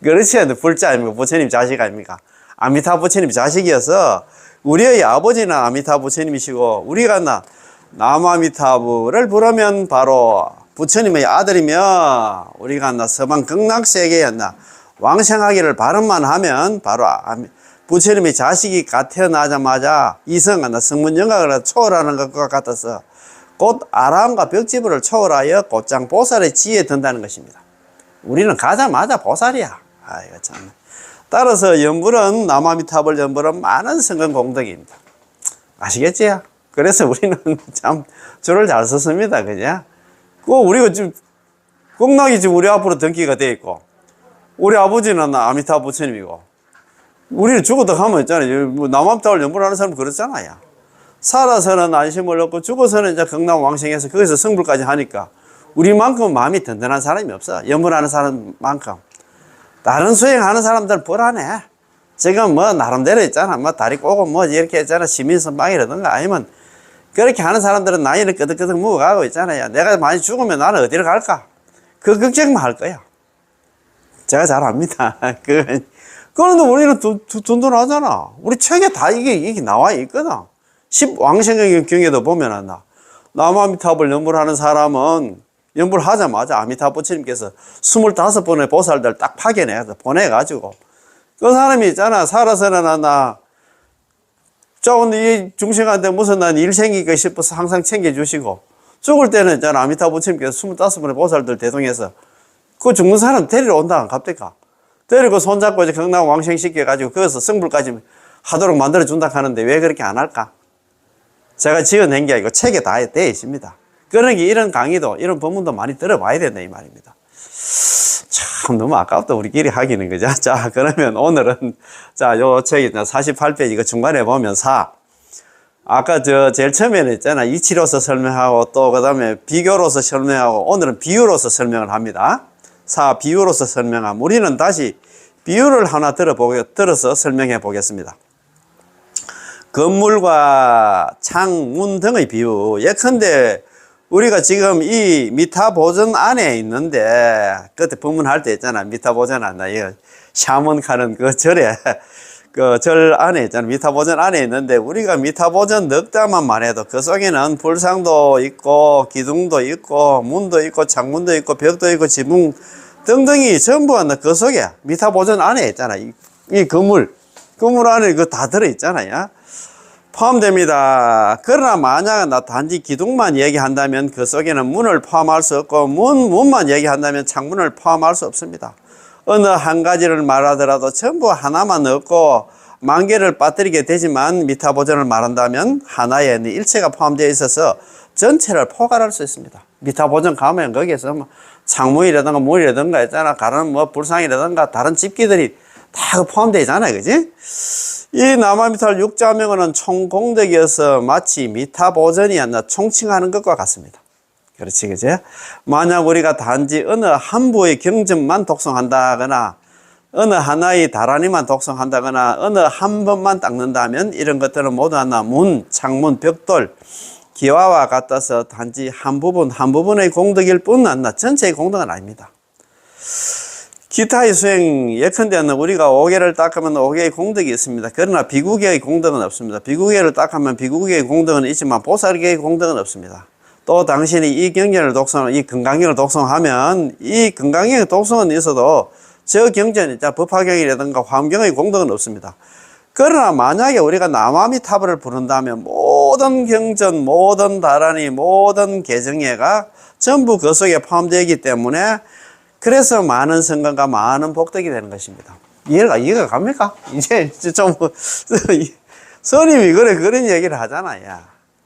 Speaker 1: 그렇지 않나? 불자 아닙니까? 부처님 자식 아닙니까? 아미타 부처님 자식이어서 우리의 아버지는 아미타 부처님이시고 우리가 남아미타부를 부르면 바로 부처님의 아들이며 우리가 서방 극락세계에 왕생하기를 바람만 하면 바로 부처님의 자식이 갓 태어나자마자 이성한 성문영각을 초월하는 것과 같아서 곧 아람과 벽지부를 초월하여 곧장 보살의 지혜에 든다는 것입니다. 우리는 가자마자 보살이야. 아이고 참. 따라서 염불은 남아미타불 염불은 많은 성근 공덕입니다. 아시겠지요? 그래서 우리는 참 줄을 잘 섰습니다. 그죠? 우리가 지금 극락이 지금 우리 앞으로 등기가 돼 있고 우리 아버지는 아미타 부처님이고 우리는 죽어도 가면 있잖아요. 남아미타불 염불하는 사람 그렇잖아요. 살아서는 안심을 얻고 죽어서는 이제 극락 왕생해서 거기서 성불까지 하니까 우리만큼 마음이 든든한 사람이 없어. 염불하는 사람만큼. 다른 수행하는 사람들은 불안해. 지금 뭐 나름대로 있잖아. 뭐 다리 꼬고 뭐 이렇게 있잖아. 시민선방이라든가 아니면 그렇게 하는 사람들은 나이는 끄덕끄덕 묵어가고 있잖아요. 내가 많이 죽으면 나는 어디로 갈까? 그 걱정만 할 거야. 제가 잘 압니다. 그런데 우리는 든든하잖아. 우리 책에 다 이게 나와 있거든. 10왕생의 경에도 보면 남아미타불 염불하는 사람은 염불하자마자 아미타 부처님께서 25번의 보살들 딱 파견해서 보내가지고 그 사람이 있잖아. 살아서는 이 중생한테 무슨 난 일 생기가 싶어서 항상 챙겨주시고 죽을 때는 있잖아. 아미타 부처님께서 25번의 보살들 대동해서 그 죽는 사람 데리러 온다. 갑니까? 데리고 손잡고 이제 경남 왕생시켜가지고 거기서 성불까지 하도록 만들어준다 하는데 왜 그렇게 안 할까? 제가 지어낸 게 아니고 책에 다 되어 있습니다. 그러니까 이런 강의도, 이런 법문도 많이 들어봐야 된다, 이 말입니다. 참, 너무 아깝다, 우리끼리 하기는, 그죠? 자, 그러면 오늘은, 자, 요 책이 48페이지, 이거 중간에 보면 4. 아까 제일 처음에는 있잖아. 이치로서 설명하고 또 그 다음에 비교로서 설명하고 오늘은 비유로서 설명을 합니다. 4. 비유로서 설명함. 우리는 다시 비유를 하나 들어서 설명해 보겠습니다. 건물과 창, 문 등의 비유. 예컨대 우리가 지금 이 미타보전 안에 있는데 그때 법문할 때 있잖아. 미타보전 안에 이거 샤먼 가는 그 절에 그 절 안에 있잖아. 미타보전 안에 있는데 우리가 미타보전 넉다만만 해도 그 속에는 불상도 있고 기둥도 있고 문도 있고 창문도 있고 벽도 있고 지붕 등등이 전부 그 속에 미타보전 안에 있잖아. 이 건물 안에 그 다 들어있잖아요. 포함됩니다. 그러나 만약 나 단지 기둥만 얘기한다면 그 속에는 문을 포함할 수 없고 문만 얘기한다면 창문을 포함할 수 없습니다. 어느 한 가지를 말하더라도 전부 하나만 넣고 만 개를 빠뜨리게 되지만 미타보전을 말한다면 하나에 일체가 포함되어 있어서 전체를 포괄할 수 있습니다. 미타보전 가면 거기에서 뭐 창문이라든가 문이라든가 있잖아. 다른 뭐 불상이라든가 다른 집기들이 다 포함되어 있잖아요. 그지? 이 남아미탈 육자명언은 총공덕이어서 마치 미타보전이 아니라 총칭하는 것과 같습니다. 그렇지, 그제? 만약 우리가 단지 어느 한 부의 경전만 독송한다거나, 어느 하나의 다라니만 독송한다거나, 어느 한 번만 닦는다면 이런 것들은 모두 하나 문, 창문, 벽돌, 기와와 같아서 단지 한 부분의 공덕일 뿐 아니라 전체의 공덕은 아닙니다. 기타의 수행, 예컨대는 우리가 5개를 닦으면 5개의 공덕이 있습니다. 그러나 비구개의 공덕은 없습니다. 비구개를 닦으면 비구개의 공덕은 있지만 보살개의 공덕은 없습니다. 또 당신이 이 경전을 이 건강경을 독송하면 이 건강경의 독송은 있어도 저 경전, 법화경이라든가 화엄경의 공덕은 없습니다. 그러나 만약에 우리가 남아미타불을 부른다면 모든 경전, 모든 다라니, 모든 개정예가 전부 그 속에 포함되어 있기 때문에 그래서 많은 성공과 많은 복덕이 되는 것입니다. 이해가 갑니까? 이제 좀 스님이 그런 얘기를 하잖아요.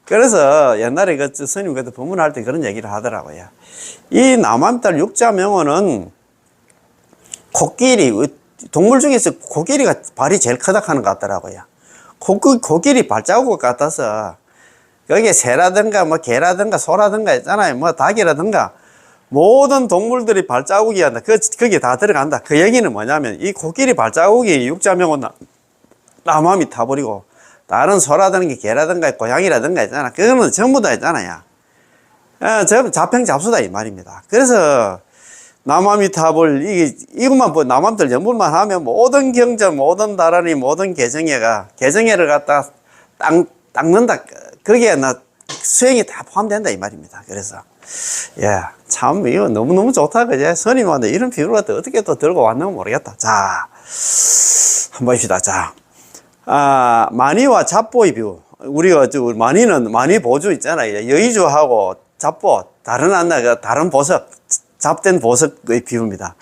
Speaker 1: 그래서 옛날에 스님 그때 법문할 때 그런 얘기를 하더라고요. 이 남아미탈 육자명언은 코끼리, 동물 중에서 코끼리가 발이 제일 크다 하는 것 같더라고요. 코끼리 발자국 같아서 거기에 새라든가 뭐 개라든가 소라든가 있잖아요. 뭐 닭이라든가 모든 동물들이 발자국이 한다. 거기에 다 들어간다. 그 얘기는 뭐냐면 이 코끼리 발자국이 육자명언 남아미타불이고 다른 소라든가 개라든가 고양이라든가 있잖아. 그거는 전부 다 있잖아요. 자평잡수다 이 말입니다. 그래서 남아미타불 이것만 남아미탈 연불만 하면 모든 경전, 모든 다라니, 모든 개정예를 갖다 닦는다. 거기에 수행이 다 포함된다 이 말입니다. 그래서 참 이거 너무너무 좋다. 그제? 스님한테 이런 비유를 갖다 어떻게 또 들고 왔는지 모르겠다. 자, 한번 봅시다. 자, 만이와 잡보의 비유. 우리가 만이 보주 있잖아요. 여의주하고 잡보, 다른 보석, 잡된 보석의 비유입니다.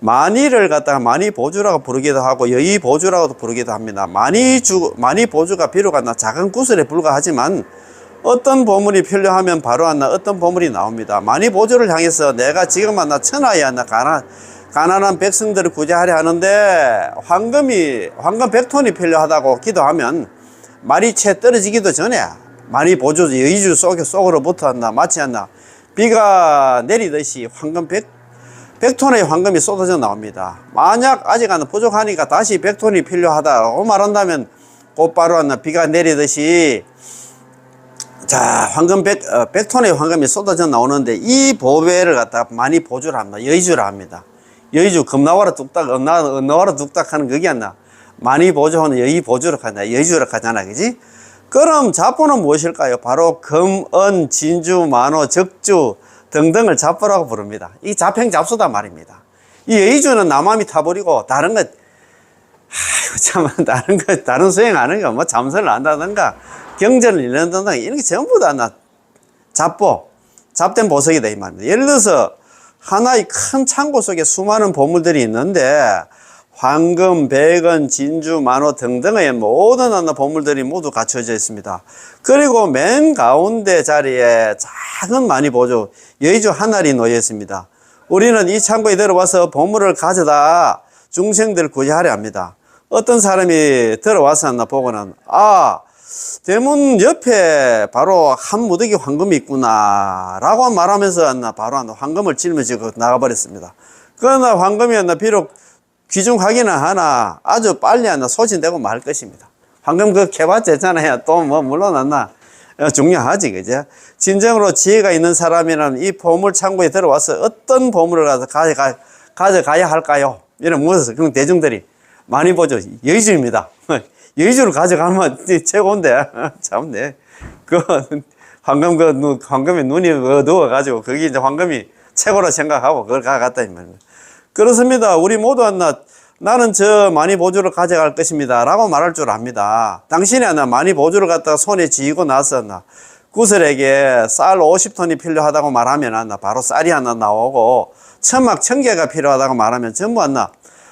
Speaker 1: 만이를 갖다가 만이 보주라고 부르기도 하고 여의 보주라고도 부르기도 합니다. 만이 보주가 비록 작은 구슬에 불과하지만 어떤 보물이 필요하면 바로 어떤 보물이 나옵니다. 만이 보주를 향해서 내가 지금 천하에 가난한 백성들을 구제하려 하는데 황금 100톤이 필요하다고 기도하면 말이 채 떨어지기도 전에 만이 보주 여의주 속으로부터 마치 비가 내리듯이 황금 100톤의 황금이 쏟아져 나옵니다. 만약 아직 부족하니까 다시 100톤이 필요하다고 말한다면 곧바로 비가 내리듯이 자, 황금 100톤의 황금이 쏟아져 나오는데 이 보배를 갖다가 많이 보주를 합니다. 여의주라 합니다. 여의주, 금나와라 뚝딱, 은나와라 뚝딱 하는 그게 많이 보주하는 여의 보주를 한다. 여의주를 하잖아. 그지? 그럼 잡보는 무엇일까요? 바로 금, 은, 진주, 만호, 적주 등등을 잡보라고 부릅니다. 이 자평잡수다 말입니다. 이 여의주는 남아미타불이고 다른 것, 다른 수행하는 거, 뭐 잠선을 한다든가 경전을 읽는다든가 이런 게 전부 다 잡된 보석이다 이 말입니다. 예를 들어서 하나의 큰 창고 속에 수많은 보물들이 있는데 황금, 백은, 진주, 만호 등등의 모든 보물들이 모두 갖춰져 있습니다. 그리고 맨 가운데 자리에 작은 많이 보조 여의주 하늘이 놓여 있습니다. 우리는 이 창고에 들어와서 보물을 가져다 중생들 구제하려 합니다. 어떤 사람이 들어와서 보고는 대문 옆에 바로 한 무더기 황금이 있구나 라고 말하면서 바로 황금을 짊어지고 나가버렸습니다. 그러나 황금이 비록 귀중하기는 하나 아주 빨리 소진되고 말 것입니다. 황금 그거 캐봤자 있잖아요. 또 물론 중요하지, 그죠? 진정으로 지혜가 있는 사람이라면 이 보물 창고에 들어와서 어떤 보물을 가져가야 할까요? 이런 무엇을 그럼 대중들이 많이 보죠. 여의주입니다. 여의주를 가져가면 최고인데 참네. 황금에 눈이 어두워가지고 거기 이제 황금이 최고로 생각하고 그걸 가져갔다 이 말입니다. 그렇습니다. 우리 모두 나는 저 많이 보조를 가져갈 것입니다 라고 말할 줄 압니다. 당신이 많이 보조를 갖다가 손에 쥐고 나서 구슬에게 쌀 50톤이 필요하다고 말하면 바로 쌀이 나오고 천막 1000개가 필요하다고 말하면 전부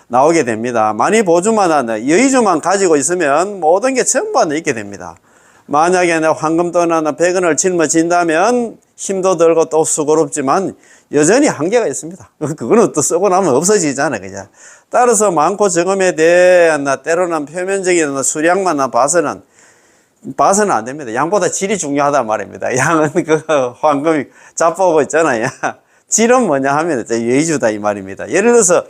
Speaker 1: 나오게 됩니다. 많이 보조만 여의주만 가지고 있으면 모든 게 전부 있게 됩니다. 만약에 황금 또는 백은을 짊어진다면 힘도 들고 또 수고롭지만 여전히 한계가 있습니다. 그거는 또 쓰고 나면 없어지잖아요. 그냥. 따라서 많고 적음에 대해 때로는 표면적인 수량만 봐서는 안 됩니다. 양보다 질이 중요하단 말입니다. 양은 황금이 잡보고 있잖아요. 질은 뭐냐 하면 여의주다 이 말입니다. 예를 들어서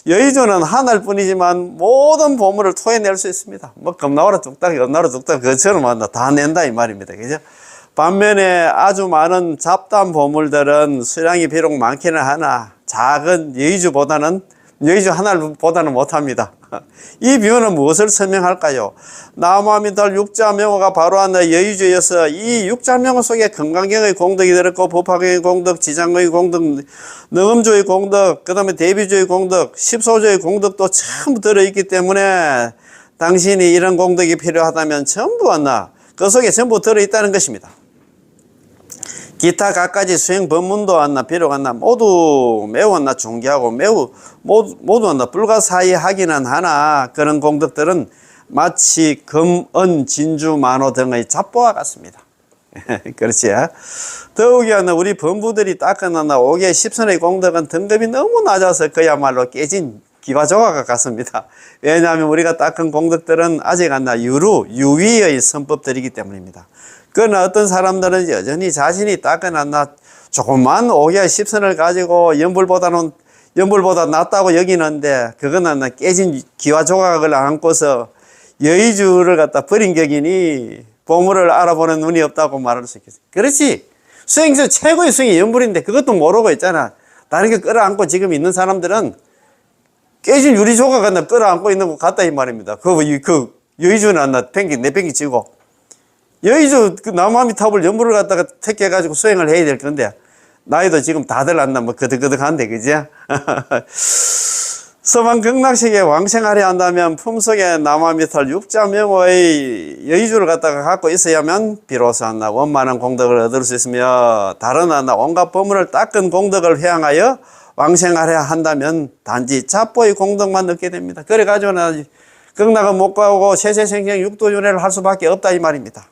Speaker 1: 여의주는 하나일 뿐이지만 모든 보물을 토해낼 수 있습니다. 겁나오라 뚝딱 겁나오라 뚝딱 그처럼 다 낸다 이 말입니다. 그죠? 반면에 아주 많은 잡다한 보물들은 수량이 비록 많기는 하나 작은 여의주 하나보다는 못합니다. 이 비유는 무엇을 설명할까요? 나무아미달 육자명호가 바로 여의주여서 이 육자명호 속에 금강경의 공덕이 들었고 법화경의 공덕, 지장의 공덕, 능음주의 공덕, 그 다음에 대비주의 공덕, 십소주의 공덕도 전부 들어있기 때문에 당신이 이런 공덕이 필요하다면 전부 그 속에 전부 들어있다는 것입니다. 기타 갖가지 수행 법문도 비록 모두 매우 중요하고 모두 불가사의하기는 하나 그런 공덕들은 마치 금, 은, 진주, 만호 등의 잡보와 같습니다. 그렇지? 더욱이 우리 범부들이 닦은 5개 10선의 공덕은 등급이 너무 낮아서 그야말로 깨진 기와조각 같습니다. 왜냐하면 우리가 닦은 공덕들은 아직 유위의 선법들이기 때문입니다. 그러나 어떤 사람들은 여전히 자신이 닦아놨나 조금만 5개 10선을 가지고 연불보다 낫다고 여기는데 그거는 깨진 기와 조각을 안고서 여의주를 갖다 버린 격이니 보물을 알아보는 눈이 없다고 말할 수 있겠어요. 그렇지. 수행에서 최고의 수행이 연불인데 그것도 모르고 있잖아. 다른 게 끌어안고 지금 있는 사람들은 깨진 유리 조각을 끌어안고 있는 것 같다 이 말입니다. 그 여의주는 내팽기 치고 여의주 나무아미탑을 연불을 갖다가 택해가지고 수행을 해야 될 건데 나이도 지금 다들 거득거득한데 그죠? 서방 극락식에 왕생하려 한다면 품속에 나무아미탈 육자명호의 여의주를 갖다가 갖고 있어야만 비로소 원만한 공덕을 얻을 수 있으며 다른 온갖 보물을 닦은 공덕을 회항하여 왕생하려 한다면 단지 잡보의 공덕만 얻게 됩니다. 그래가지고는 극락은 못 가고 세세생생 육도윤회를 할 수밖에 없다 이 말입니다.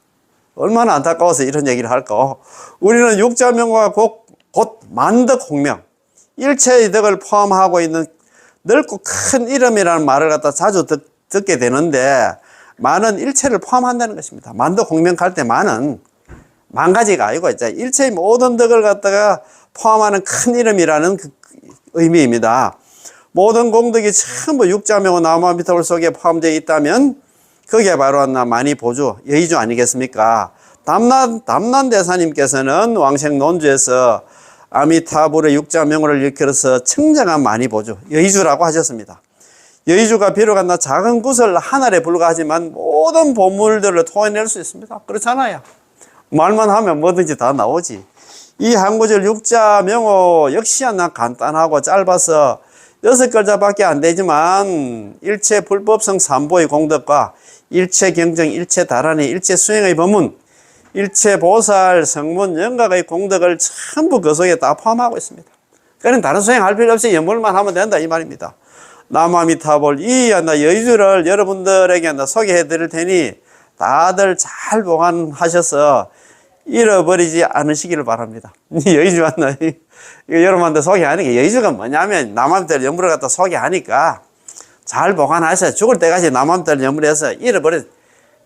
Speaker 1: 얼마나 안타까워서 이런 얘기를 할까? 우리는 육자명과 곧 만덕홍명, 일체의 덕을 포함하고 있는 넓고 큰 이름이라는 말을 갖다 자주 듣게 되는데 만은 일체를 포함한다는 것입니다. 만덕홍명 할 때 만은 만 가지가 아니고 일체의 모든 덕을 갖다가 포함하는 큰 이름이라는 그 의미입니다. 모든 공덕이 전부 육자명호 나무아미타불 속에 포함되어 있다면 그게 바로 많이 보조, 여의주 아니겠습니까? 담난대사님께서는 왕생논주에서 아미타불의 육자명호를 일컬어서 청정한 많이 보조, 여의주라고 하셨습니다. 여의주가 비록 작은 구슬 하나에 불과하지만 모든 보물들을 토해낼 수 있습니다. 그렇잖아요. 말만 하면 뭐든지 다 나오지. 이 한 구절 육자명호 역시 간단하고 짧아서 6글자밖에 안 되지만 일체 불법성 삼보의 공덕과 일체 경정, 일체 다란이, 일체 수행의 법문, 일체 보살, 성문, 영각의 공덕을 전부 그 속에 다 포함하고 있습니다. 그러니 다른 수행할 필요 없이 연불만 하면 된다 이 말입니다. 남아미타불 이 여의주를 여러분들에게 소개해 드릴 테니 다들 잘 보관하셔서 잃어버리지 않으시기를 바랍니다. 여의주 여러분한테 소개하는 게 여의주가 뭐냐면 남아미타불 연물을 갖다 소개하니까 잘 보관하셔야 죽을 때까지 남아미타불 연물해서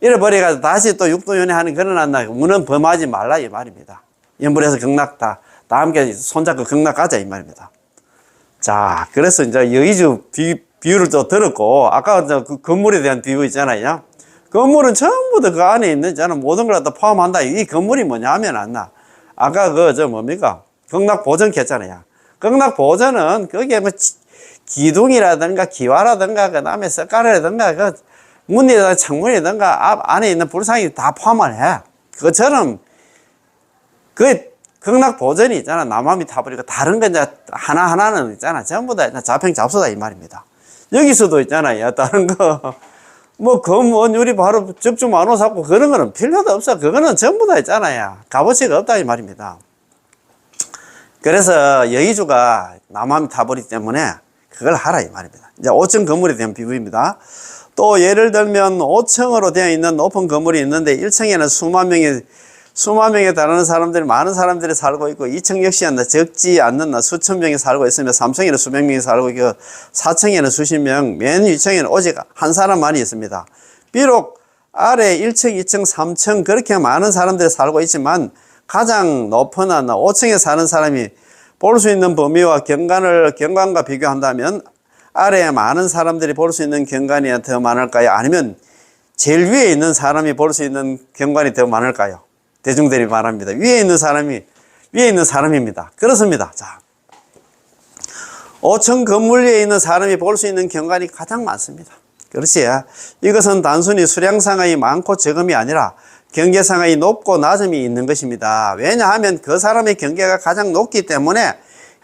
Speaker 1: 잃어버려가지고 다시 또 육도연애 하는 그런 문은 범하지 말라 이 말입니다. 연물해서 극락 다 함께 손잡고 극락 가자 이 말입니다. 자, 그래서 이제 여의주 비유를 또 들었고, 아까 그 건물에 대한 비유 있잖아요. 건물은 전부 다 그 안에 있는 모든 걸 다 포함한다. 이 건물이 뭐냐 하면 아까 뭡니까? 극락보전기 했잖아요. 극락보전은 거기에 뭐 기둥이라든가 기와라든가 그 다음에 석가래라든가 그 문이라든가 창문이라든가 안에 있는 불상이 다 포함을 해. 그것처럼 극락보전이 있잖아. 남아미타불이고 다른 거 이제 하나하나는 있잖아. 전부 다 자평잡소다 이 말입니다. 여기서도 있잖아요. 다른 거. 뭐, 유리 바로 적중 만호 샀고 그런 거는 필요도 없어. 그거는 전부 다 있잖아요. 값어치가 없다 이 말입니다. 그래서 여의주가 남아미타불이기 때문에 그걸 하라 이 말입니다. 이제 5층 건물에 대한 비유입니다. 또 예를 들면 5층으로 되어 있는 높은 건물이 있는데 1층에는 수만 명에 달하는 사람들이, 많은 사람들이 살고 있고, 2층 역시 적지 않는 수천 명이 살고 있으며, 3층에는 수백 명이 살고 있고, 4층에는 수십 명, 맨 위층에는 오직 한 사람만이 있습니다. 비록 아래 1층, 2층, 3층 그렇게 많은 사람들이 살고 있지만, 가장 높은 5층에 사는 사람이 볼 수 있는 범위와 경관과 비교한다면, 아래에 많은 사람들이 볼 수 있는 경관이 더 많을까요? 아니면 제일 위에 있는 사람이 볼 수 있는 경관이 더 많을까요? 대중들이 말합니다. 위에 있는 사람입니다. 그렇습니다. 자, 5층 건물 위에 있는 사람이 볼 수 있는 경관이 가장 많습니다. 그렇지. 이것은 단순히 수량상의 많고 적음이 아니라 경계상의 높고 낮음이 있는 것입니다. 왜냐하면 그 사람의 경계가 가장 높기 때문에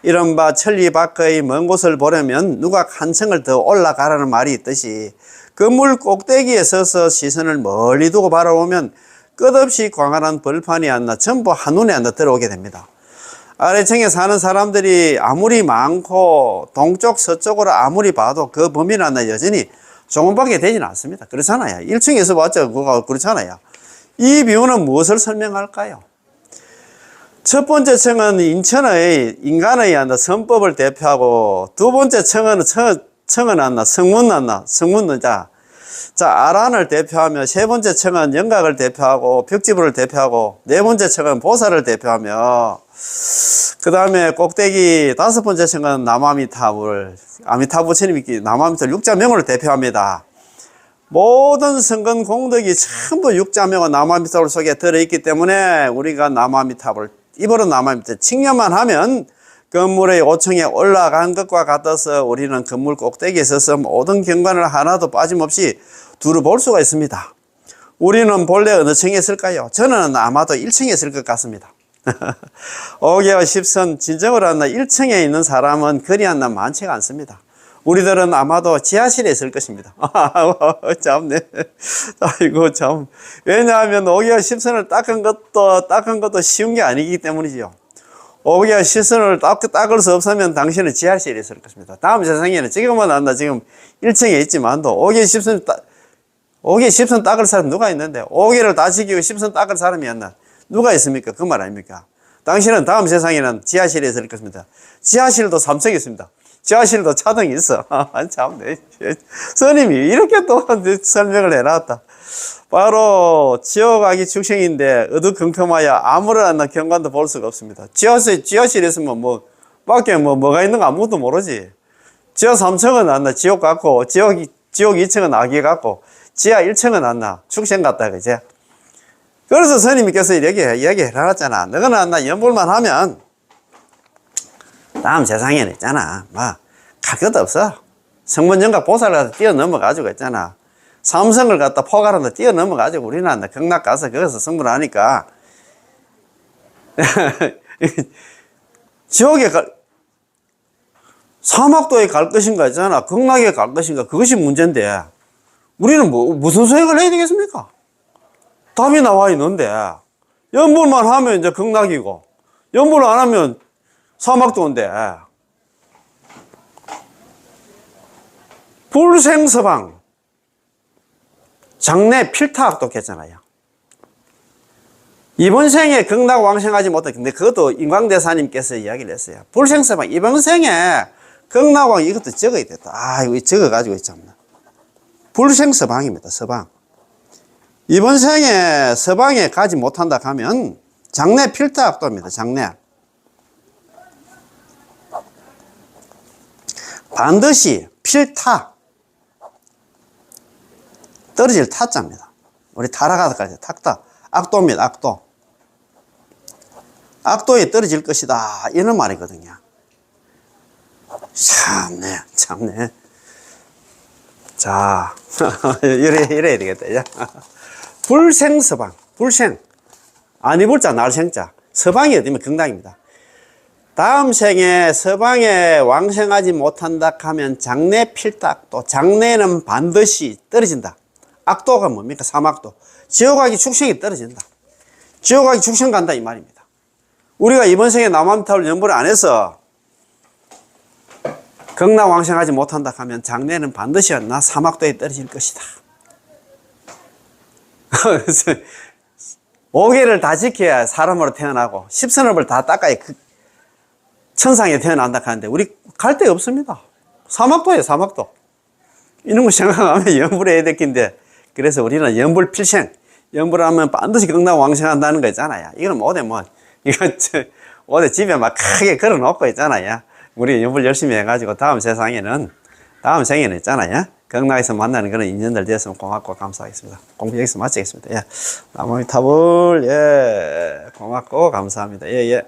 Speaker 1: 이른바 천리 밖의 먼 곳을 보려면 누가 한 층을 더 올라가라는 말이 있듯이 건물 꼭대기에 서서 시선을 멀리 두고 바라보면 끝없이 광활한 벌판이 전부 한눈에 들어오게 됩니다. 아래층에 사는 사람들이 아무리 많고 동쪽 서쪽으로 아무리 봐도 그 범위는 여전히 조금밖에 되지는 않습니다. 그렇잖아요. 1층에서 봤죠. 그렇잖아요. 이 비유는 무엇을 설명할까요? 첫 번째 층은 인간의 선법을 대표하고, 두 번째 층은 성문, 아란을 대표하며, 세 번째 층은 영각을 대표하고, 벽지부를 대표하고, 네 번째 층은 보살을 대표하며, 그 다음에 꼭대기 다섯 번째 층은 남아미타불, 아미타부처님이 남아미타불 육자명을 대표합니다. 모든 성근 공덕이 전부 육자명은 남아미타불 속에 들어있기 때문에 우리가 남아미타불, 입으로 남아미타불 칭념만 하면 건물의 5층에 올라간 것과 같아서 우리는 건물 꼭대기에 서서 모든 경관을 하나도 빠짐없이 두루 볼 수가 있습니다. 우리는 본래 어느 층에 있을까요? 저는 아마도 1층에 있을 것 같습니다. 5개와 10선 진정으로 1층에 있는 사람은 그리 많지가 않습니다. 우리들은 아마도 지하실에 있을 것입니다. 참네. 아이고, 참. 왜냐하면 5개와 10선을 닦은 것도 쉬운 게 아니기 때문이죠. 5개와 10선을 닦을 수 없으면 당신은 지하실에 있을 것입니다. 다음 세상에는 지금은 지금 1층에 있지만도 5개 10선 닦을 사람 누가 있는데 5개를 다 지키고 10선 닦을 사람이 누가 있습니까? 그 말 아닙니까? 당신은 다음 세상에는 지하실에 있을 것입니다. 지하실도 3층에 있습니다. 지하실도 차등이 있어. 참네. 스님이 이렇게 또 설명을 해놨다. 바로 지옥악이 축생인데 어두컴컴하여 아무런 경관도 볼 수가 없습니다. 지하실에 있으면 밖에 뭐가 있는 거 아무것도 모르지. 지하 3층은 지옥 같고, 지옥 2층은 악이 같고, 지하 1층은 축생 같다, 그제? 그래서 스님께서 이렇게 얘기해놨잖아. 너는 연불만 하면, 다음 세상에는 있잖아. 갈 것도 없어. 성문정각 보살을 가서 뛰어넘어가지고 있잖아. 삼성을 갖다 포괄한다 뛰어넘어가지고 우리는 극락 가서 거기서 성불을 하니까. 지옥에 사막도에 갈 것인가 있잖아. 극락에 갈 것인가. 그것이 문제인데. 우리는 무슨 수행을 해야 되겠습니까? 답이 나와 있는데. 연불만 하면 이제 극락이고, 연불을 안 하면 사막도인데. 불생서방 장래 필타악도 했잖아요. 이번 생에 극락 왕생하지 못했 근데 그것도 인광대사님께서 이야기를 했어요. 불생서방 이번 생에 극락왕 이것도 적어야 됐다. 아 이거 적어가지고 있잖아. 불생서방입니다. 서방. 이번 생에 서방에 가지 못한다 하면 장래 필타악도입니다. 장래. 반드시 필타. 떨어질 타자입니다. 우리 타라가까지 탁다. 악도입니다. 악도. 악도에 떨어질 것이다. 이런 말이거든요. 참네, 참네. 자, 이래야 되겠다. 야. 불생서방, 불생. 아니 불자, 날생자. 서방이 어디면 극락입니다. 다음 생에 서방에 왕생하지 못한다 하면 장래 필탁도. 장래는 반드시 떨어진다. 악도가 뭡니까? 삼악도. 지옥하기 축생이 떨어진다. 지옥하기 축생 간다 이 말입니다. 우리가 이번 생에 남한타월 연보를 안 해서 극락 왕생하지 못한다 하면 장래는 반드시 나 삼악도에 떨어질 것이다. 그래서 5개를 다 지켜야 사람으로 태어나고 10선업을 다 닦아야 천상에 태어난다 하는데 우리 갈 데 없습니다. 삼악도예요. 삼악도. 이런 거 생각하면 연불을 해야 될 텐데 그래서 우리는 연불 필생, 연불을 하면 반드시 극락 왕생한다는 거 있잖아요. 이건 뭐대 뭐 이거 어디 집에 막 크게 걸어놓고 있잖아요. 우리 연불 열심히 해가지고 다음 생에는 있잖아요. 극락에서 만나는 그런 인연들 되었으면 고맙고 감사하겠습니다. 공부 여기서 마치겠습니다. 예, 나무의 탑을 예 고맙고 감사합니다. 예 예.